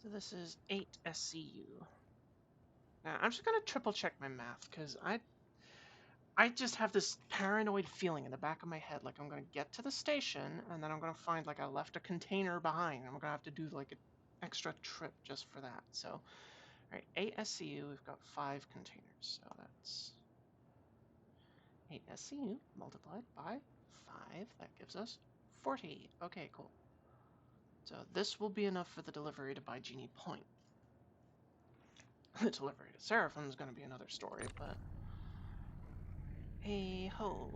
So this is 8 SCU. Now, I'm just gonna triple check my math, because I just have this paranoid feeling in the back of my head, like I'm gonna get to the station, and then I'm gonna find like I left a container behind, and I'm gonna have to do like an extra trip just for that. So, alright, 8 SCU, we've got 5 containers, so that's 8 SCU multiplied by 5, that gives us 40. Okay, cool. So this will be enough for the delivery to buy Genie Point. The delivery to Seraphim is going to be another story, but hey ho.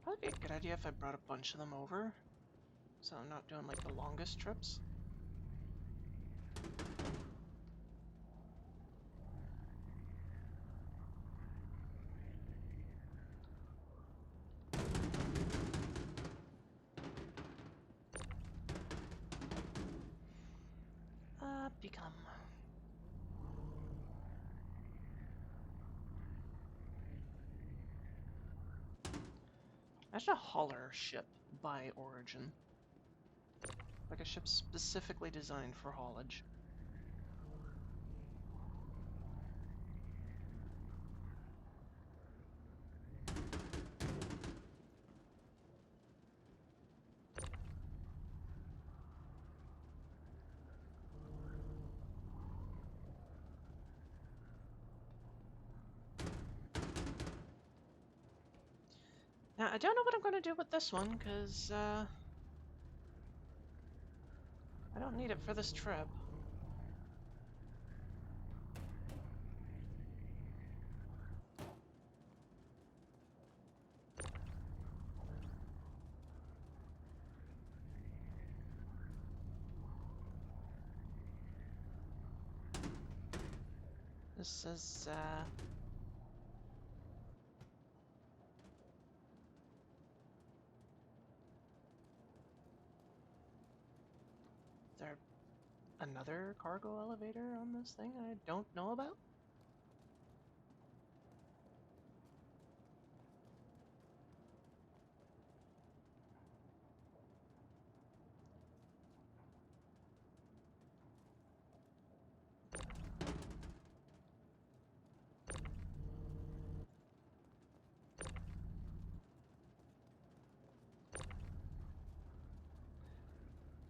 Probably be a good idea if I brought a bunch of them over, so I'm not doing like the longest trips. Become. That's a hauler ship by origin. Like a ship specifically designed for haulage. Now, I don't know what I'm going to do with this one, because, I don't need it for this trip. This is, Is there another cargo elevator on this thing I don't know about?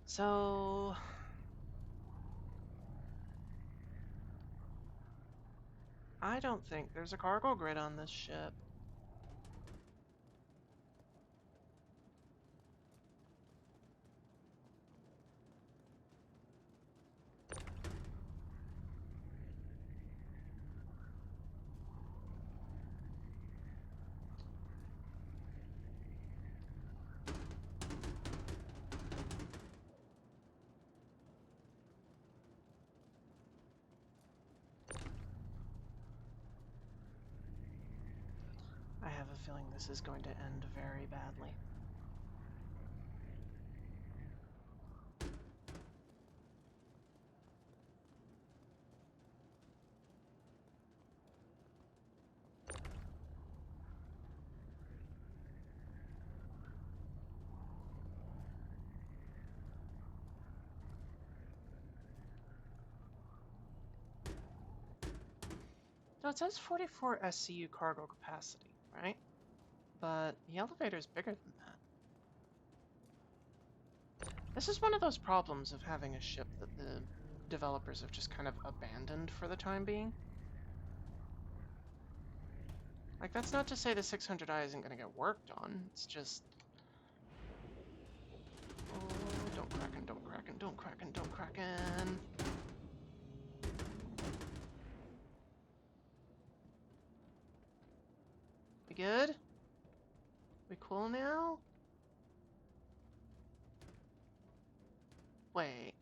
So... I don't think there's a cargo grid on this ship. I have a feeling this is going to end very badly. So it says 44 SCU cargo capacity, right? But the elevator's bigger than that. This is one of those problems of having a ship that the developers have just kind of abandoned for the time being. Like, that's not to say the 600i isn't going to get worked on, it's just... Oh, don't kraken, don't kraken, don't kraken, don't kraken. We good? We cool now? Wait.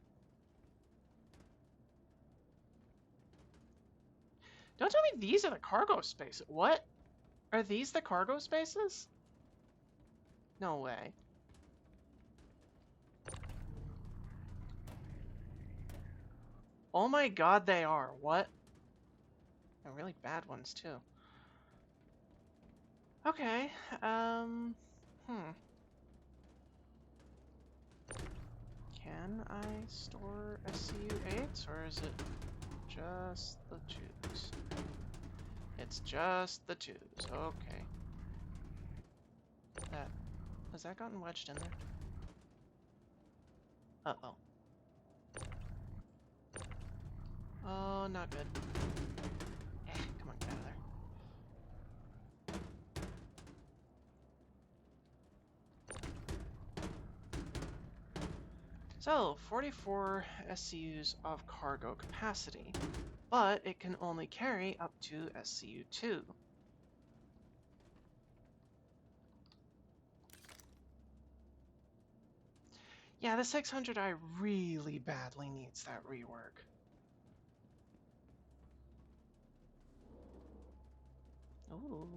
Don't tell me these are the cargo spaces. What? Are these the cargo spaces? No way. Oh my god, they are. What? They're really bad ones, too. Okay, Can I store SCU-8s, or is it just the 2s? It's just the 2s, okay. Has that gotten wedged in there? Uh-oh. Oh, not good. Come on, get out of there. So, 44 SCUs of cargo capacity, but it can only carry up to SCU-2. Yeah, the 600i really badly needs that rework. Ooh.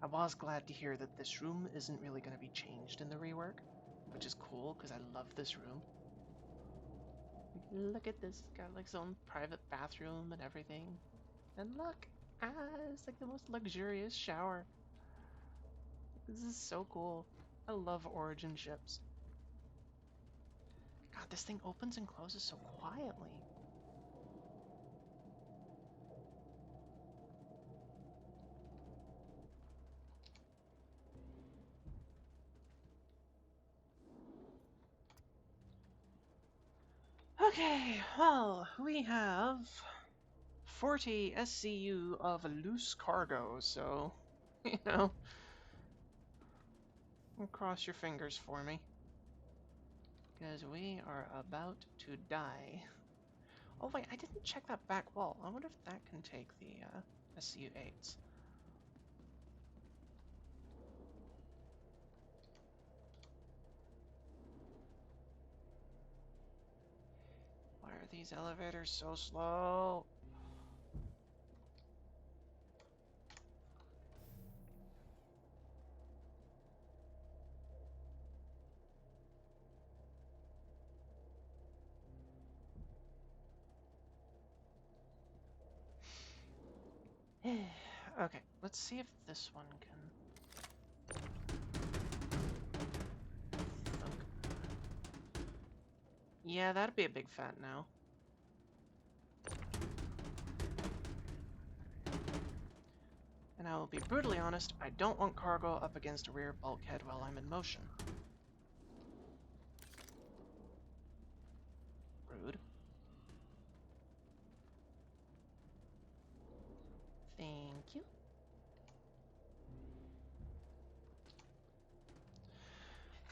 I was glad to hear that this room isn't really going to be changed in the rework, which is cool because I love this room. Look at this, it's got like its own private bathroom and everything. And look, it's like the most luxurious shower. This is so cool. I love Origin ships. God, this thing opens and closes so quietly. Okay, well, we have 40 SCU of loose cargo, so, you know, cross your fingers for me. Because we are about to die. Oh wait, I didn't check that back wall. I wonder if that can take the SCU-8s. Why are these elevators so slow? Okay, let's see if this one can... Thunk. Yeah, that'd be a big fat no. And I will be brutally honest, I don't want cargo up against a rear bulkhead while I'm in motion. Rude. Thank you.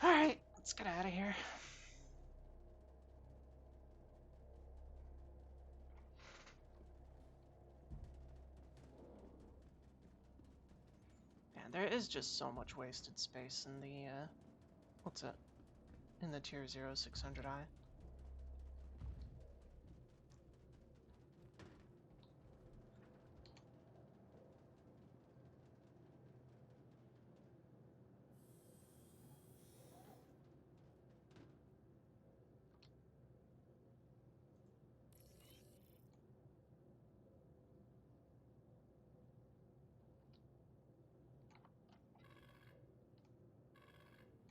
Alright, let's get out of here. Man, there is just so much wasted space in the, what's it? In the Tier 0 600i.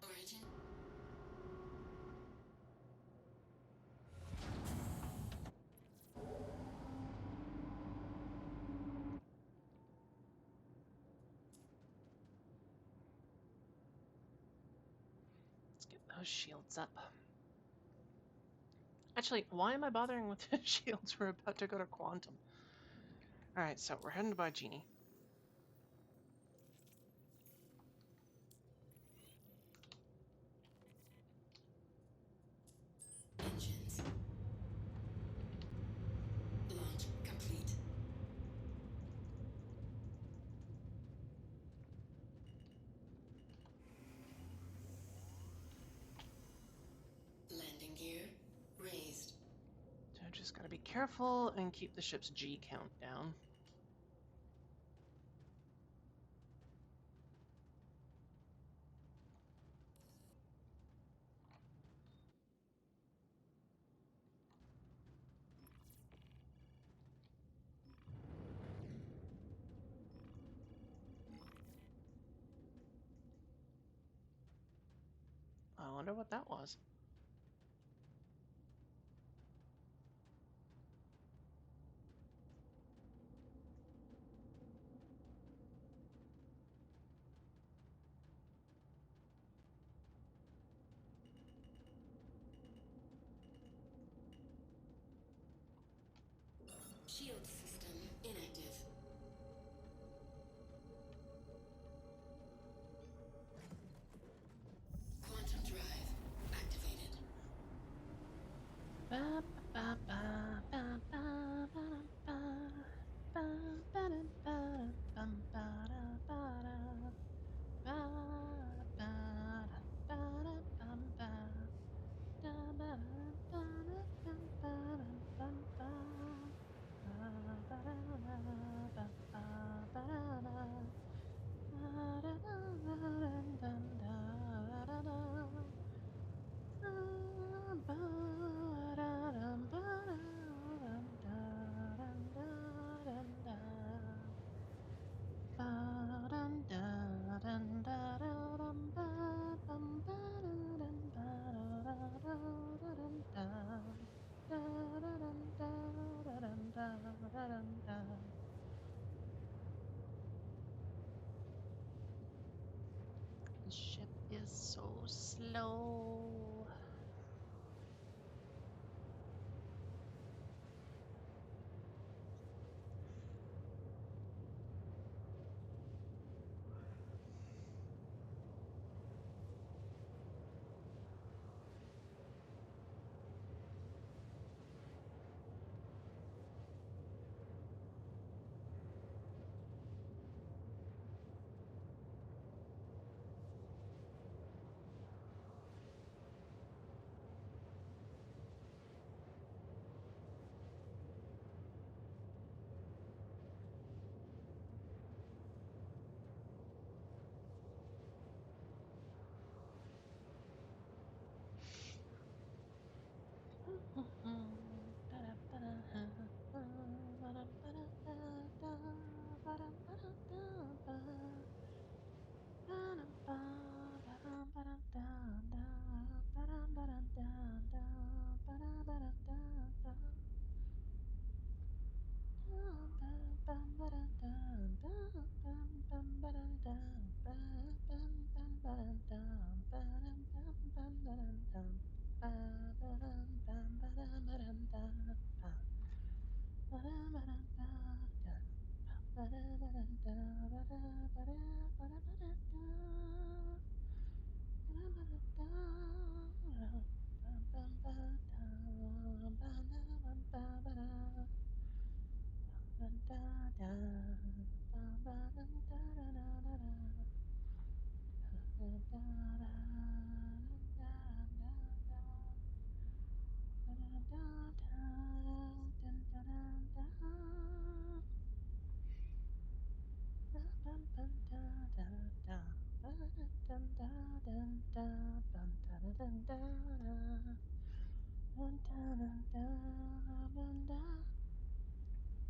Origin. Let's get those shields up. Actually, why am I bothering with the shields? We're about to go to Quantum. Alright, so we're heading to buy Genie. Engines. Launch complete. Landing gear raised. So just gotta be careful and keep the ship's G count down. I wonder what that was. The ship is so slow.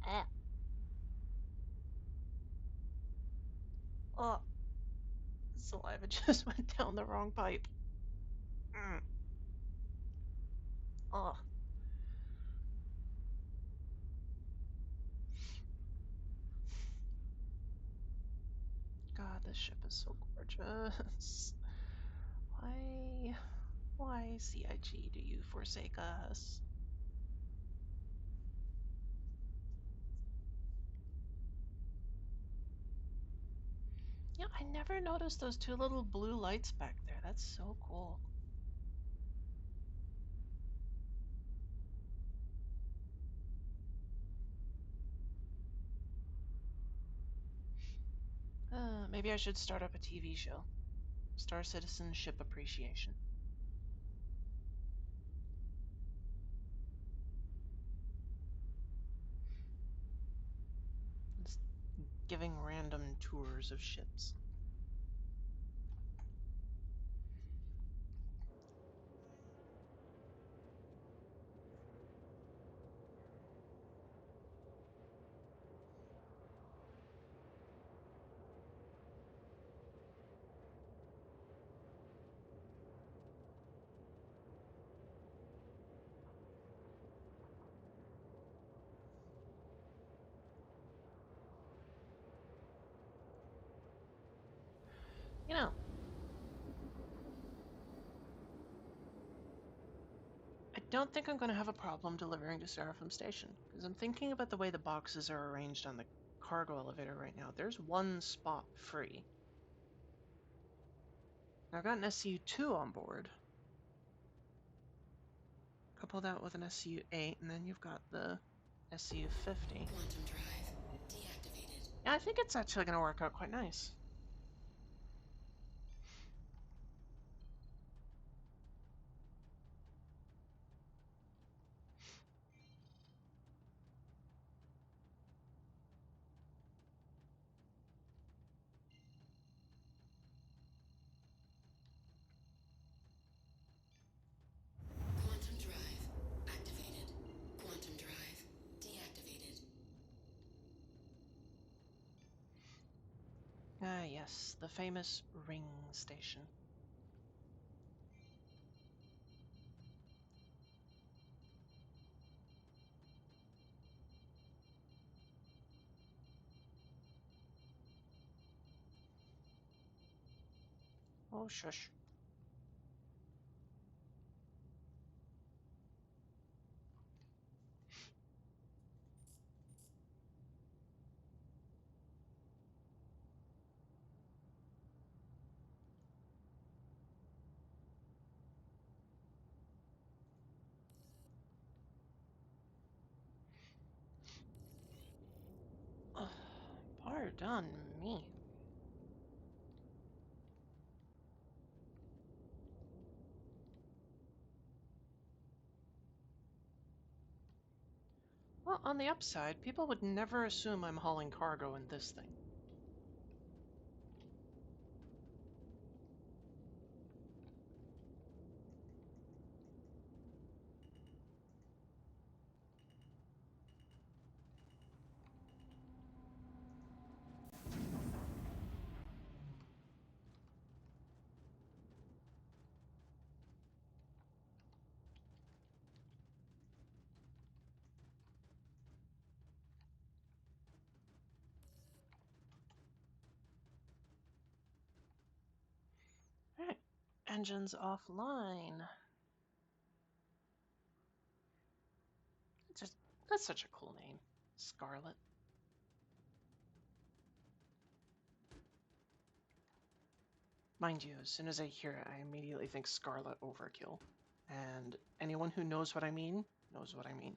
Ah. Oh, saliva just went down the wrong pipe. Mm. Oh, God, this ship is so gorgeous. Why, why, CIG, do you forsake us? Yeah, I never noticed those two little blue lights back there. That's so cool. Maybe I should start up a TV show. Star Citizen Ship Appreciation. Just giving random tours of ships. You know, I don't think I'm going to have a problem delivering to Seraphim Station, because I'm thinking about the way the boxes are arranged on the cargo elevator right now. There's one spot free. I've got an SCU-2 on board. Couple that with an SU-8, and then you've got the SU-50. Quantum drive deactivated. Yeah, I think it's actually going to work out quite nice. Quantum drive activated. Quantum drive deactivated. Ah, yes, the famous ring station. Oh, shush. Pardon me. Well, on the upside, people would never assume I'm hauling cargo in this thing. Alright, engines offline. Just, that's such a cool name. Scarlet. Mind you, as soon as I hear it, I immediately think Scarlet Overkill. And anyone who knows what I mean, knows what I mean.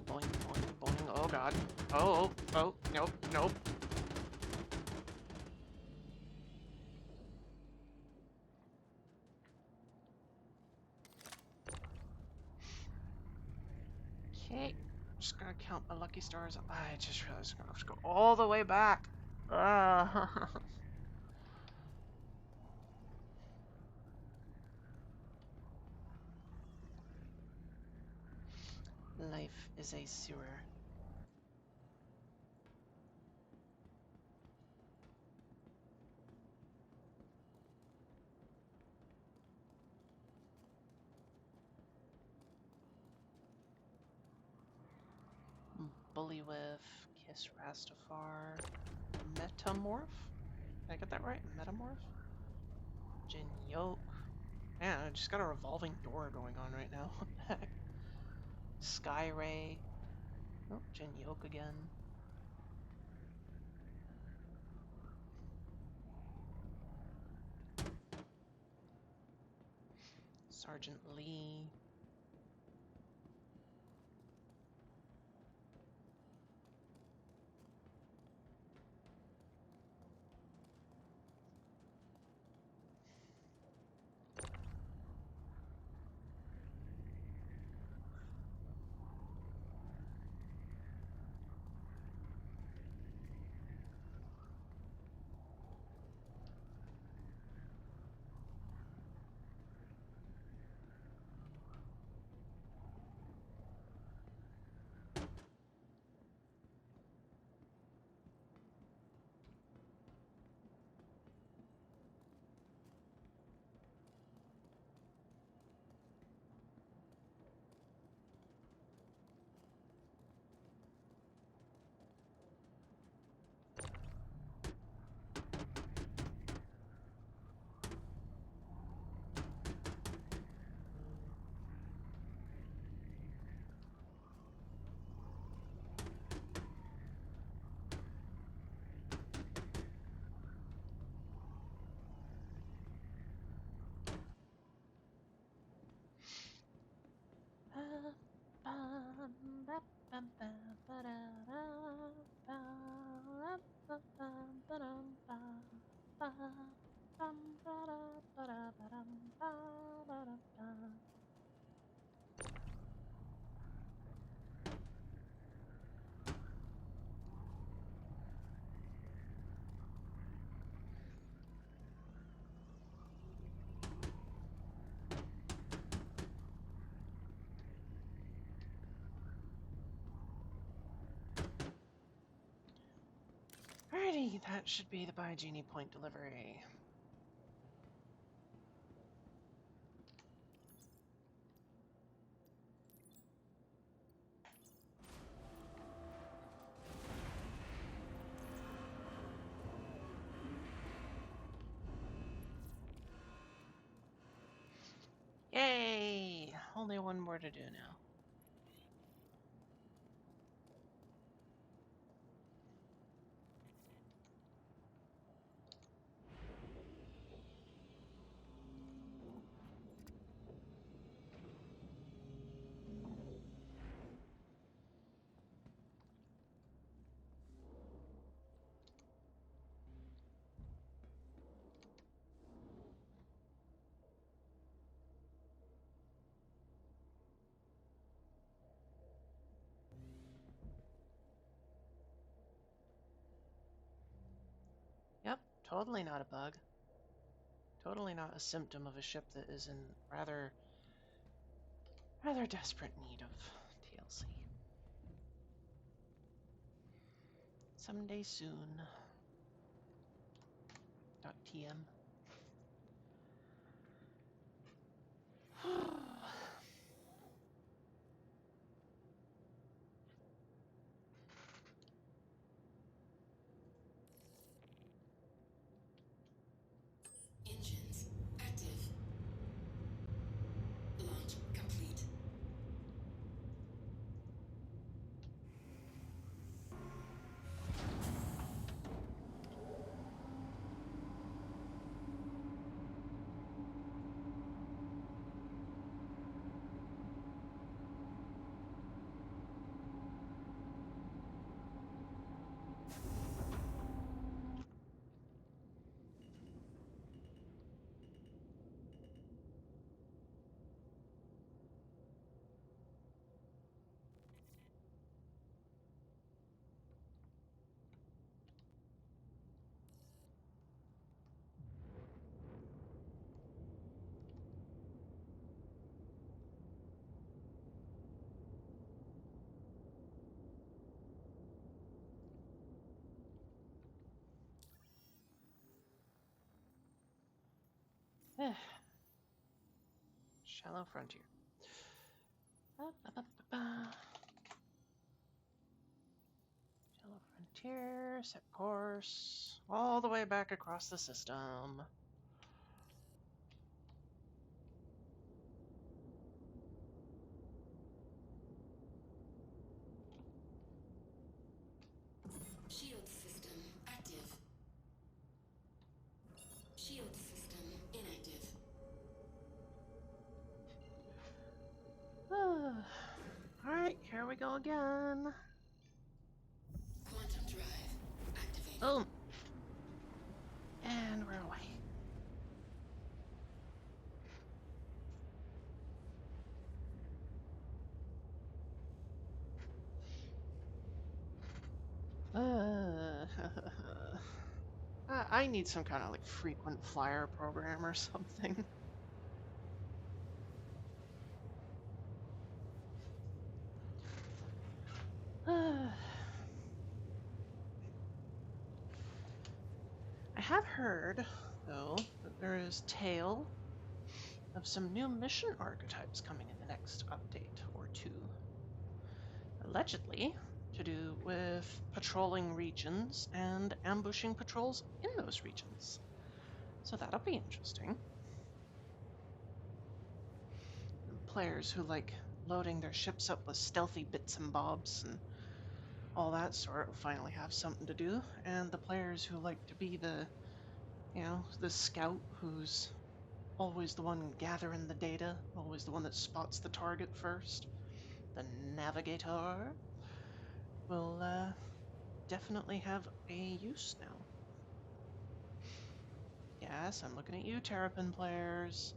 Boing, boing, boing. Oh god. Oh, oh, oh, nope, nope. Okay, just gonna count my lucky stars. I just realized I'm gonna have to go all the way back. Life is a sewer. Bullywith, Kiss Rastafar, Metamorph? Did I get that right? Metamorph? Jin Yoke. Man, I just got a revolving door going on right now. What the heck? Skyray. Oh, Jin Yoke again. Sergeant Lee. Alrighty, that should be the Buy Genie point delivery. Yay! Only one more to do now. Yep, totally not a bug. Totally not a symptom of a ship that is in rather desperate need of TLC. Someday soon. .tm. Engines active. Launch complete. Shallow frontier. Ba-ba-ba-ba-ba. Shallow frontier, set course, all the way back across the system. Shield system active. Shield system inactive. Alright, here we go again. Quantum drive activated. Boom. And we're away. I need some kind of like frequent flyer program or something. I have heard, though, that there is tale of some new mission archetypes coming in the next update or two. Allegedly, to do with patrolling regions and ambushing patrols in those regions. So that'll be interesting. And players who like loading their ships up with stealthy bits and bobs and all that sort will finally have something to do. And the players who like to be the, the scout who's always the one gathering the data, always the one that spots the target first, the navigator, will definitely have a use now. Yes, I'm looking at you, Terrapin players.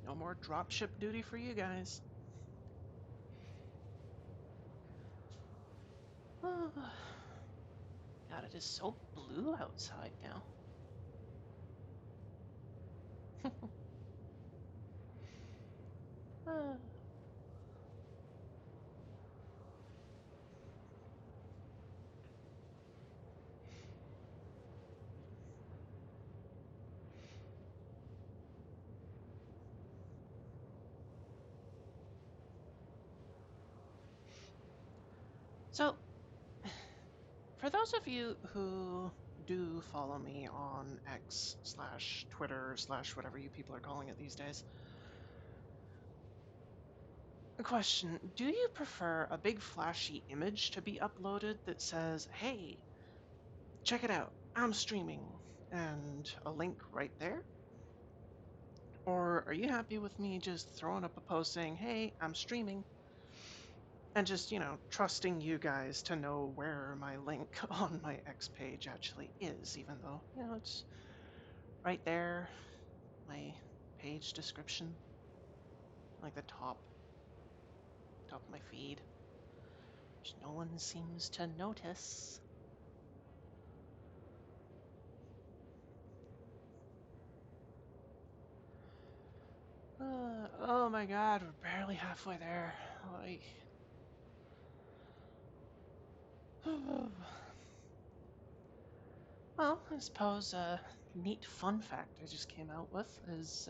No more dropship duty for you guys. God, it is so blue outside now. Ah. So, for those of you who do follow me on X slash Twitter slash whatever you people are calling it these days, a question, do you prefer a big flashy image to be uploaded that says, hey, check it out, I'm streaming, and a link right there? Or are you happy with me just throwing up a post saying, hey, I'm streaming, and just, trusting you guys to know where my link on my X page actually is, even though, it's right there, my page description, like the top of my feed, which no one seems to notice. Oh my god, we're barely halfway there. Like, well, I suppose a neat fun fact I just came out with is,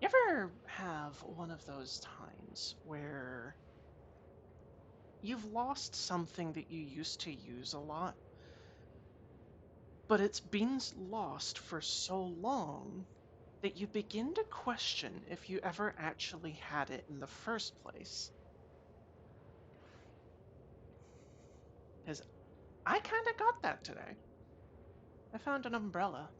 you ever have one of those times where you've lost something that you used to use a lot, but it's been lost for so long that you begin to question if you ever actually had it in the first place? Because I kind of got that today. I found an umbrella.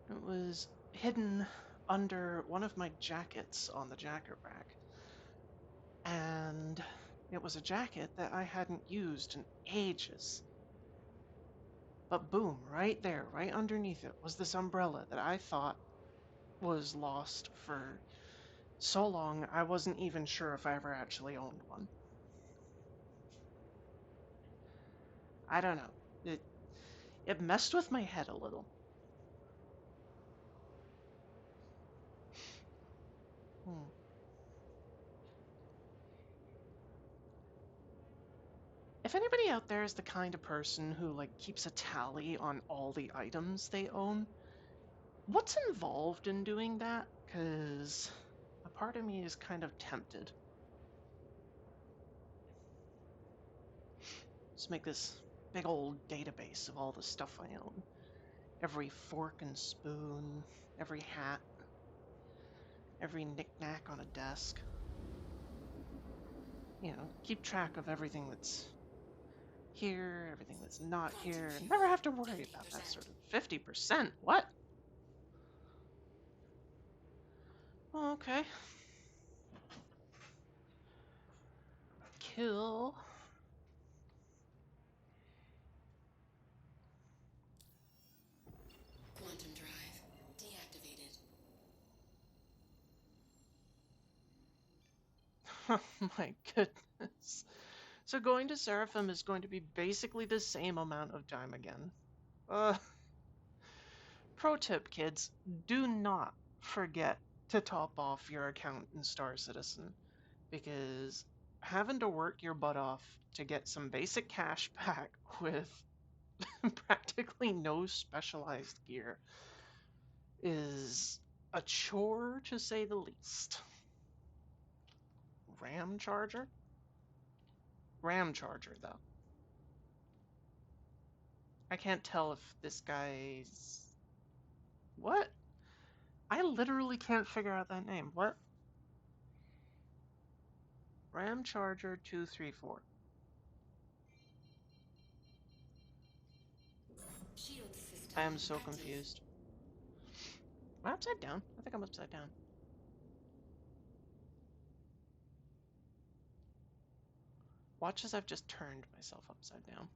It was hidden under one of my jackets on the jacket rack. And it was a jacket that I hadn't used in ages. But boom, right there, right underneath it, was this umbrella that I thought was lost for so long I wasn't even sure if I ever actually owned one. I don't know. It messed with my head a little. If anybody out there is the kind of person who keeps a tally on all the items they own, what's involved in doing that? Because a part of me is kind of tempted. Just make this big old database of all the stuff I own. Every fork and spoon, every hat, every knick-knack on a desk. Keep track of everything that's here, everything that's not here, and never have to worry about that sort of 50%. What? Okay. Cool. Quantum drive deactivated. Oh my goodness. So going to Seraphim is going to be basically the same amount of time again. Pro tip, kids, do not forget to top off your account in Star Citizen, because having to work your butt off to get some basic cash back with practically no specialized gear is a chore, to say the least. RAM charger? RAM charger, though. I can't tell if this guy's... What? I literally can't figure out that name. What? RAM charger 234. Shield system I am so active. confused. Am I upside down? I think I'm upside down. Watch as I've just turned myself upside down.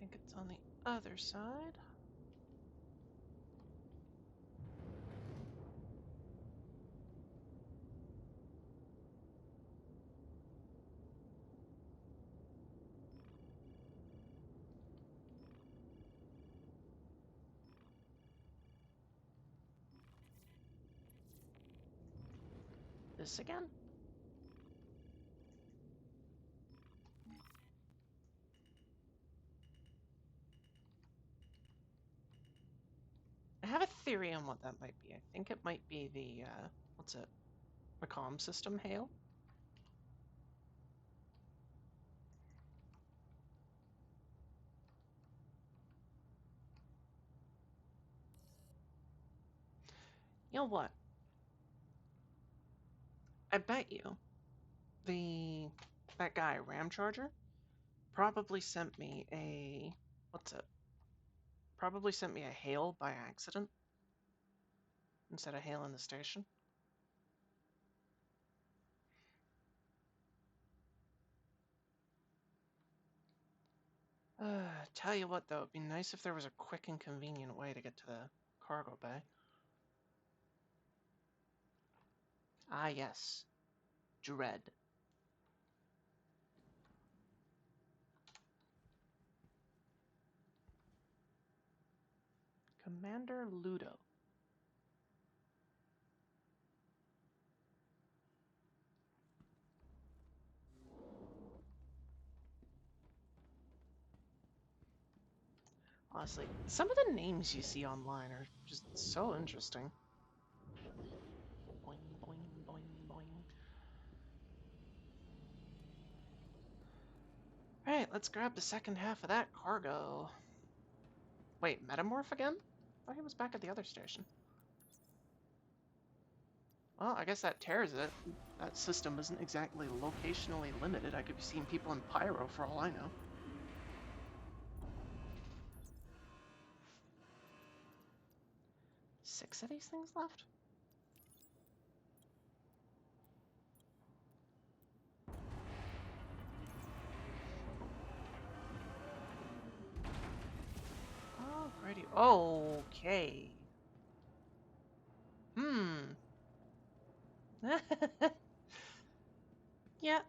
think it's on the other side. This again? I have a theory on what that might be. I think it might be the, what's it? The comm system hail? You know what? I bet you that guy, Ram Charger, probably sent me a, what's it? Probably sent me a hail by accident instead of hail in the station. Tell you what though, it'd be nice if there was a quick and convenient way to get to the cargo bay. Ah yes, Dread. Commander Ludo. Honestly, some of the names you see online are just so interesting. Boing, boing, boing, boing. Alright, let's grab the second half of that cargo. Wait, Metamorph again? I thought he was back at the other station. Well, I guess that tears it. That system isn't exactly locationally limited. I could be seeing people in Pyro for all I know. Six of these things left? Alrighty. Okay. Yeah,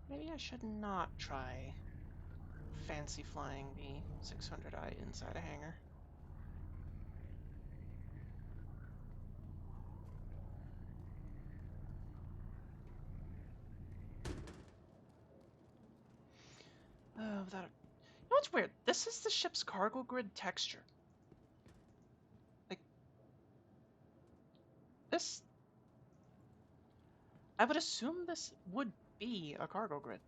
Maybe I should not try fancy flying the 600i inside a hangar. Without a... You know what's weird? This is the ship's cargo grid texture. Like, this... I would assume this would be a cargo grid.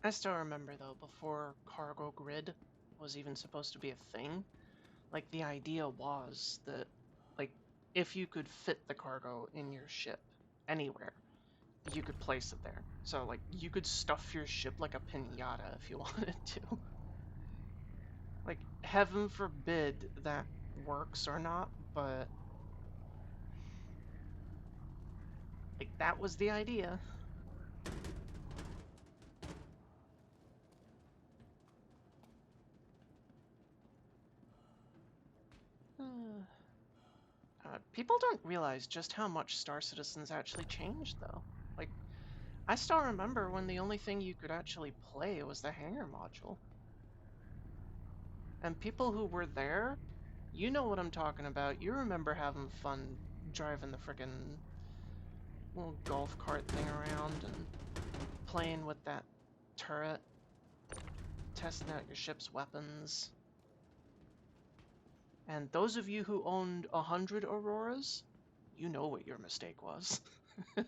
I still remember, though, before cargo grid was even supposed to be a thing, like, the idea was that, like, if you could fit the cargo in your ship anywhere, you could place it there. So, like, you could stuff your ship like a pinata if you wanted to. Like, heaven forbid that works or not, but, like, that was the idea. People don't realize just how much Star Citizen's actually changed, though. Like, I still remember when the only thing you could actually play was the hangar module. And people who were there, you know what I'm talking about. You remember having fun driving the frickin' little golf cart thing around and playing with that turret, testing out your ship's weapons. And those of you who owned 100 Auroras, you know what your mistake was. uh,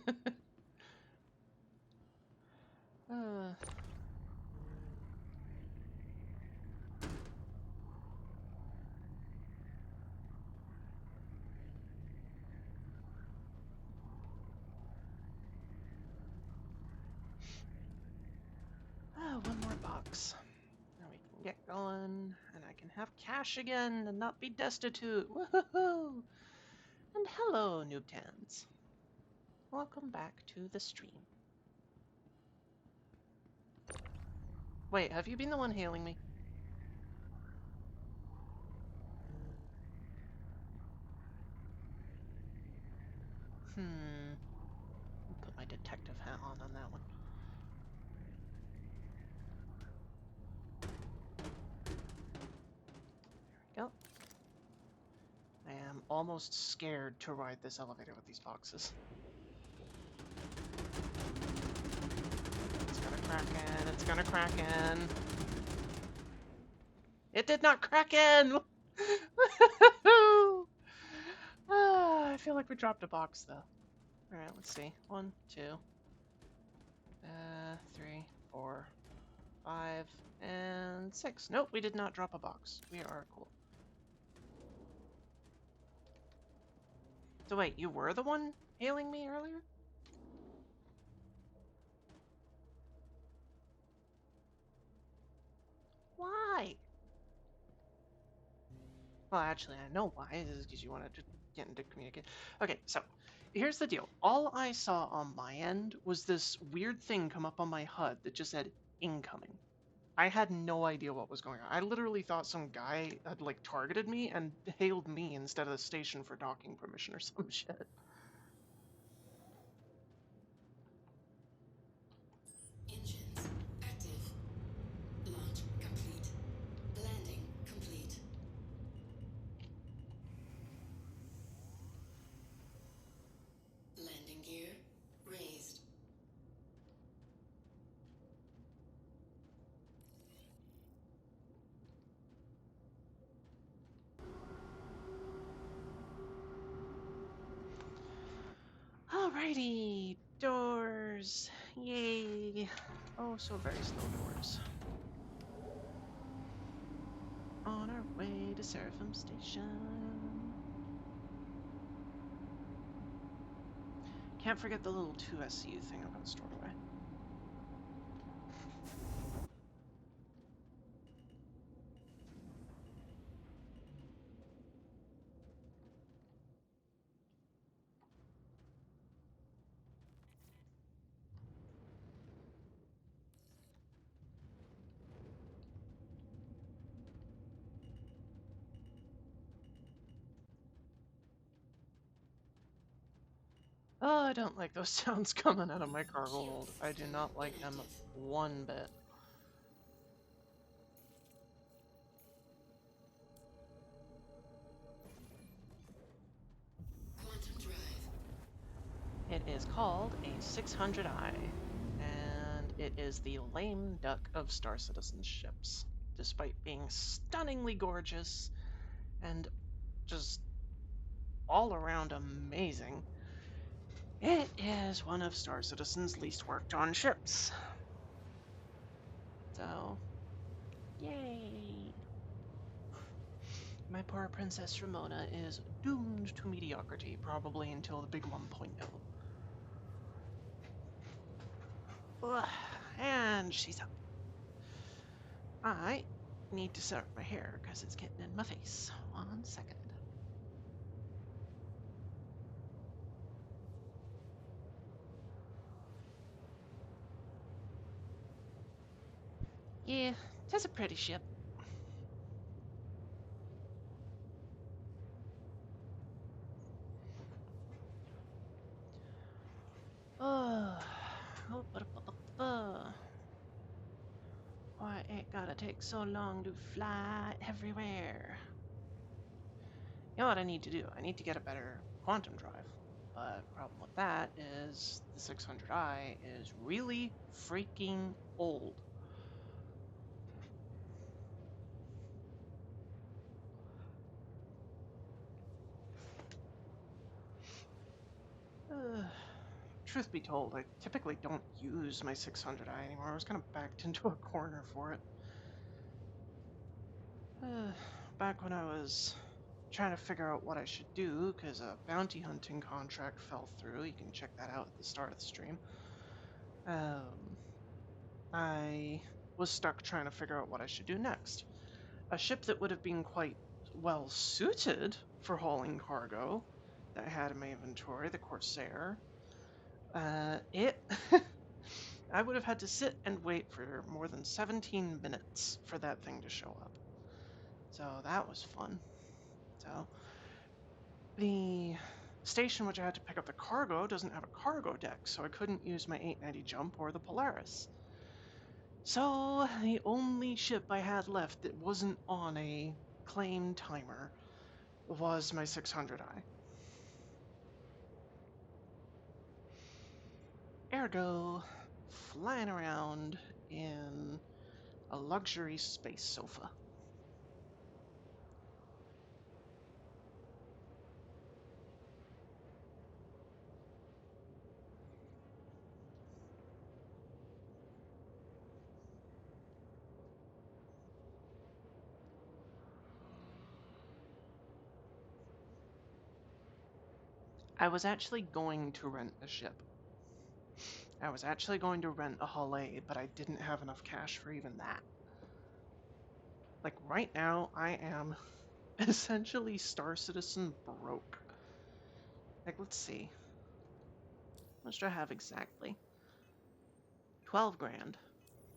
one more box. Now we can get going, and I can have cash again and not be destitute. Woohoo! And hello, Noobtans. Welcome back to the stream. Wait, have you been the one hailing me? I'll put my detective hat on that one. There we go. I am almost scared to ride this elevator with these boxes. It's gonna crack in, it's gonna crack in. It did not crack in! I feel like we dropped a box though. Alright, let's see. 1, 2, 3, 4, 5, and 6. Nope, we did not drop a box. We are cool. So wait, you were the one hailing me earlier? Why? Well, actually, I know why. This is because you wanted to get into communicate. Okay, so here's the deal. All I saw on my end was this weird thing come up on my HUD that just said incoming. I had no idea what was going on. I literally thought some guy had like targeted me and hailed me instead of the station for docking permission or some shit. Engines active. Launch complete. Landing complete. Landing gear raised. Alrighty, doors. Yay. Oh, so very slow doors. On our way to Seraphim Station. Can't forget the little 2SU thing I've got stored away. Oh, I don't like those sounds coming out of my cargo hold. I do not like them one bit. Quantum drive. It is called a 600i, and it is the lame duck of Star Citizen ships. Despite being stunningly gorgeous and just all around amazing, it is one of Star Citizen's least worked on ships. So, yay! My poor Princess Ramona is doomed to mediocrity, probably until the big 1.0. Ugh, and she's up. I need to set up my hair because it's getting in my face. 1 second. Yeah, tis a pretty ship. Oh, why it gotta take so long to fly everywhere? You know what I need to do? I need to get a better quantum drive. But problem with that is the 600i is really freaking old. Truth be told, I typically don't use my 600i anymore. I was kind of backed into a corner for it. Back when I was trying to figure out what I should do, because a bounty hunting contract fell through. You can check that out at the start of the stream. I was stuck trying to figure out what I should do next. A ship that would have been quite well suited for hauling cargo that I had in my inventory, the Corsair. It I would have had to sit and wait for more than 17 minutes for that thing to show up. So that was fun. So the station which I had to pick up the cargo doesn't have a cargo deck, so I couldn't use my 890 jump or the Polaris. So the only ship I had left that wasn't on a claim timer was my 600i. Ergo, flying around in a luxury space sofa. I was actually going to rent a ship. I was actually going to rent a Hull A, but I didn't have enough cash for even that. Like, right now, I am essentially Star Citizen broke. Like, let's see. How much do I have exactly? 12 grand.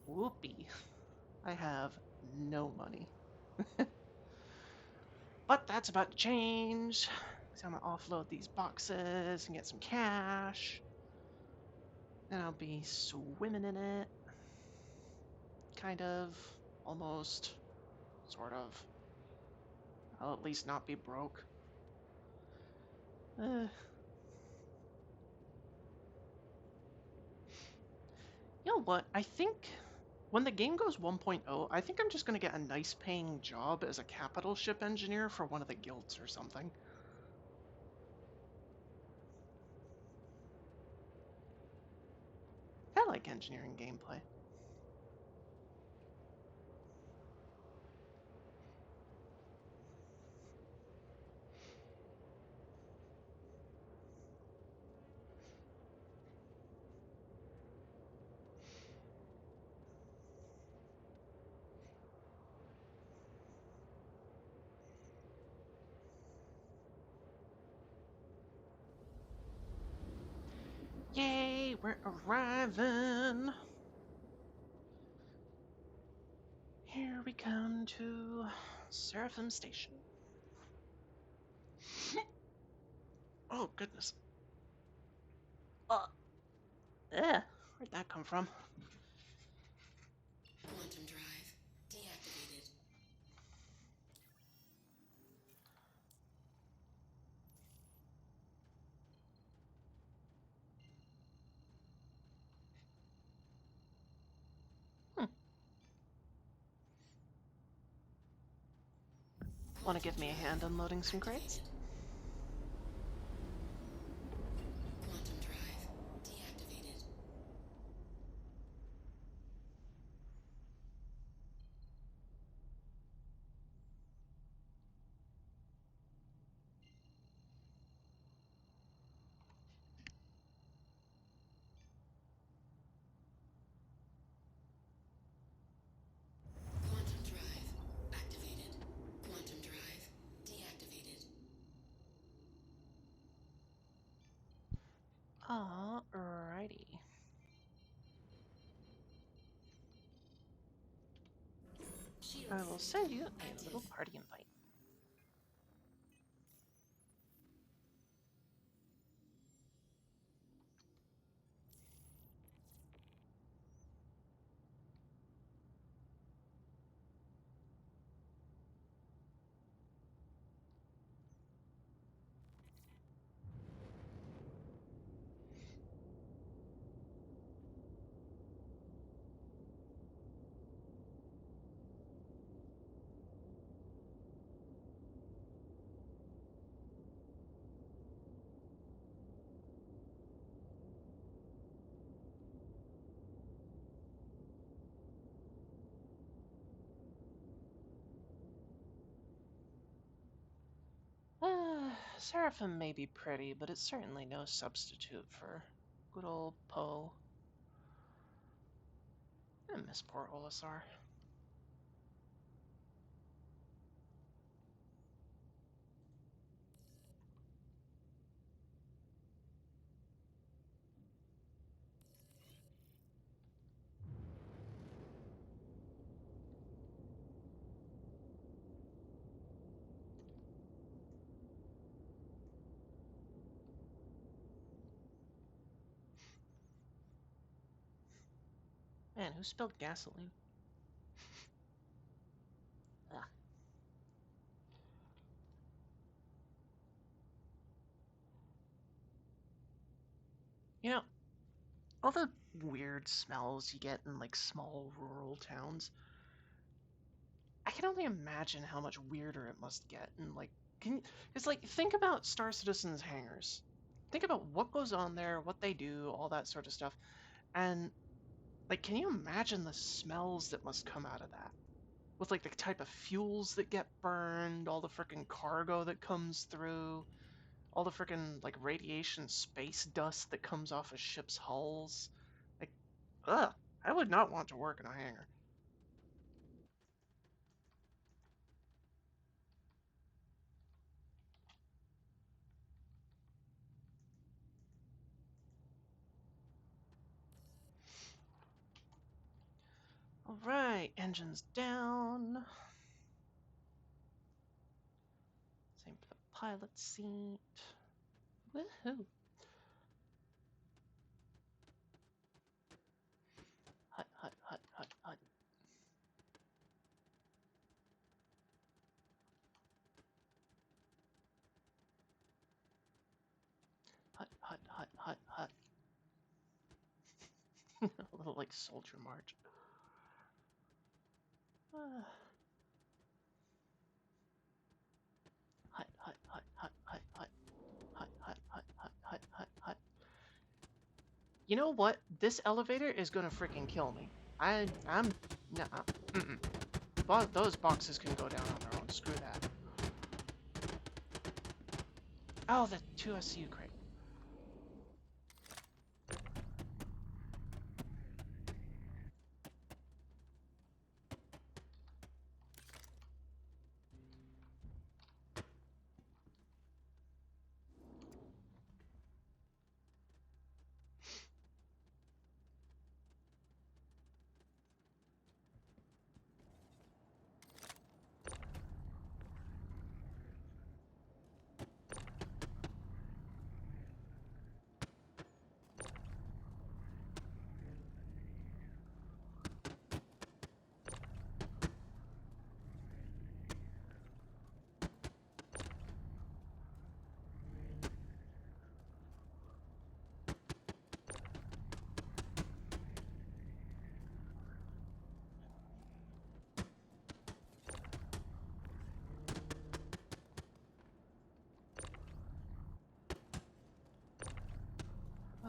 Whoopee. I have no money. But that's about to change. So I'm gonna offload these boxes and get some cash. Then I'll be swimming in it. Kind of. Almost. Sort of. I'll at least not be broke. You know what? I think when the game goes 1.0, I think I'm just going to get a nice paying job as a capital ship engineer for one of the guilds or something. I like engineering gameplay. Yay, we're arriving! Here we come to Seraphim Station. Oh, goodness. Where'd that come from? Quantum drive deactivated. Want to give me a hand unloading some crates? Quantum drive deactivated. Quantum drive activated. Quantum drive deactivated. Alrighty. I will send you a little party invite. Seraphim may be pretty, but it's certainly no substitute for good old Poe. I miss poor Olisar. Man, who spilled gasoline? Ugh. You know, all the weird smells you get in like small rural towns, I can only imagine how much weirder it must get. And like, it's like think about Star Citizen's hangars. Think about what goes on there, what they do, all that sort of stuff, and like, can you imagine the smells that must come out of that? With like the type of fuels that get burned, all the freaking cargo that comes through, all the freaking like radiation space dust that comes off of ships' hulls. Like, ugh, I would not want to work in a hangar. All right, engines down. Same for the pilot seat. Woohoo! Hut, hut, hut, hut, hut. Hut, hut, hut, hut, hut. A little like soldier march. Hut, hut, hut, hut, hut, hut. Hut, hut, hut, hut, hut, hut, hut. You know what? This elevator is gonna freaking kill me. I'm, nah, those boxes can go down on their own. Screw that. Oh, the 2SU crate.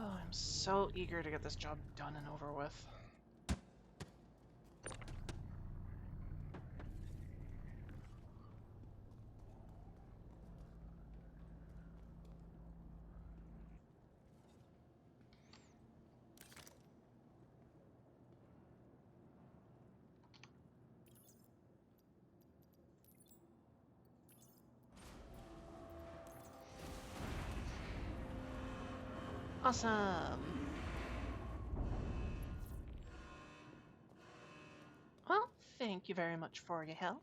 Oh, I'm so eager to get this job done and over with. Awesome! Well, thank you very much for your help,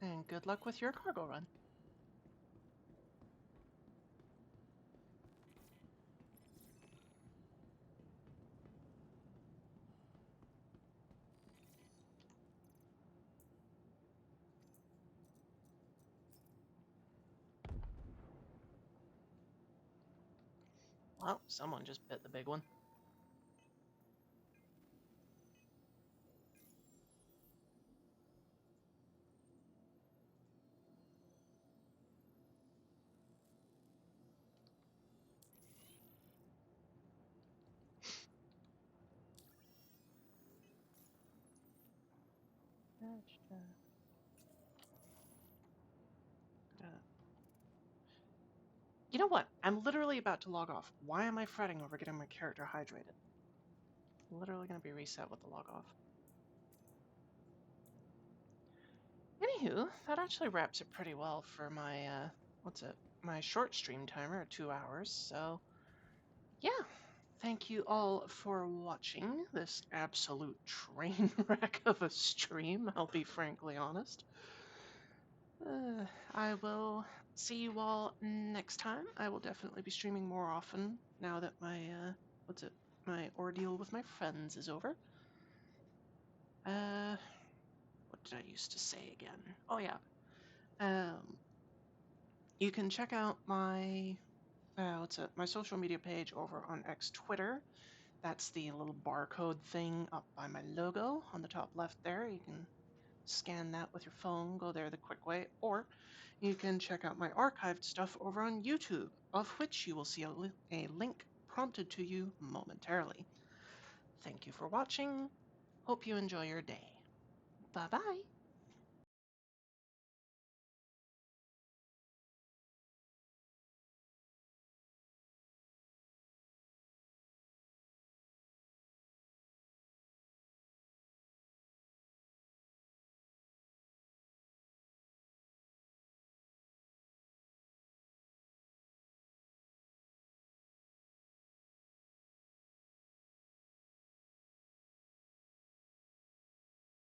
and good luck with your cargo run. Well, someone just bit the big one. You know what? I'm literally about to log off. Why am I fretting over getting my character hydrated? I'm literally going to be reset with the log off. Anywho, that actually wraps it pretty well for my, my short stream timer at 2 hours. So, yeah. Thank you all for watching this absolute train wreck of a stream, I'll be frankly honest. I will see you all next time. I will definitely be streaming more often now that my, my ordeal with my friends is over. What did I used to say again? Oh yeah. You can check out my, my social media page over on X Twitter. That's the little barcode thing up by my logo on the top left there. You can scan that with your phone, go there the quick way, or you can check out my archived stuff over on YouTube, of which you will see a link prompted to you momentarily. Thank you for watching. Hope you enjoy your day. Bye bye.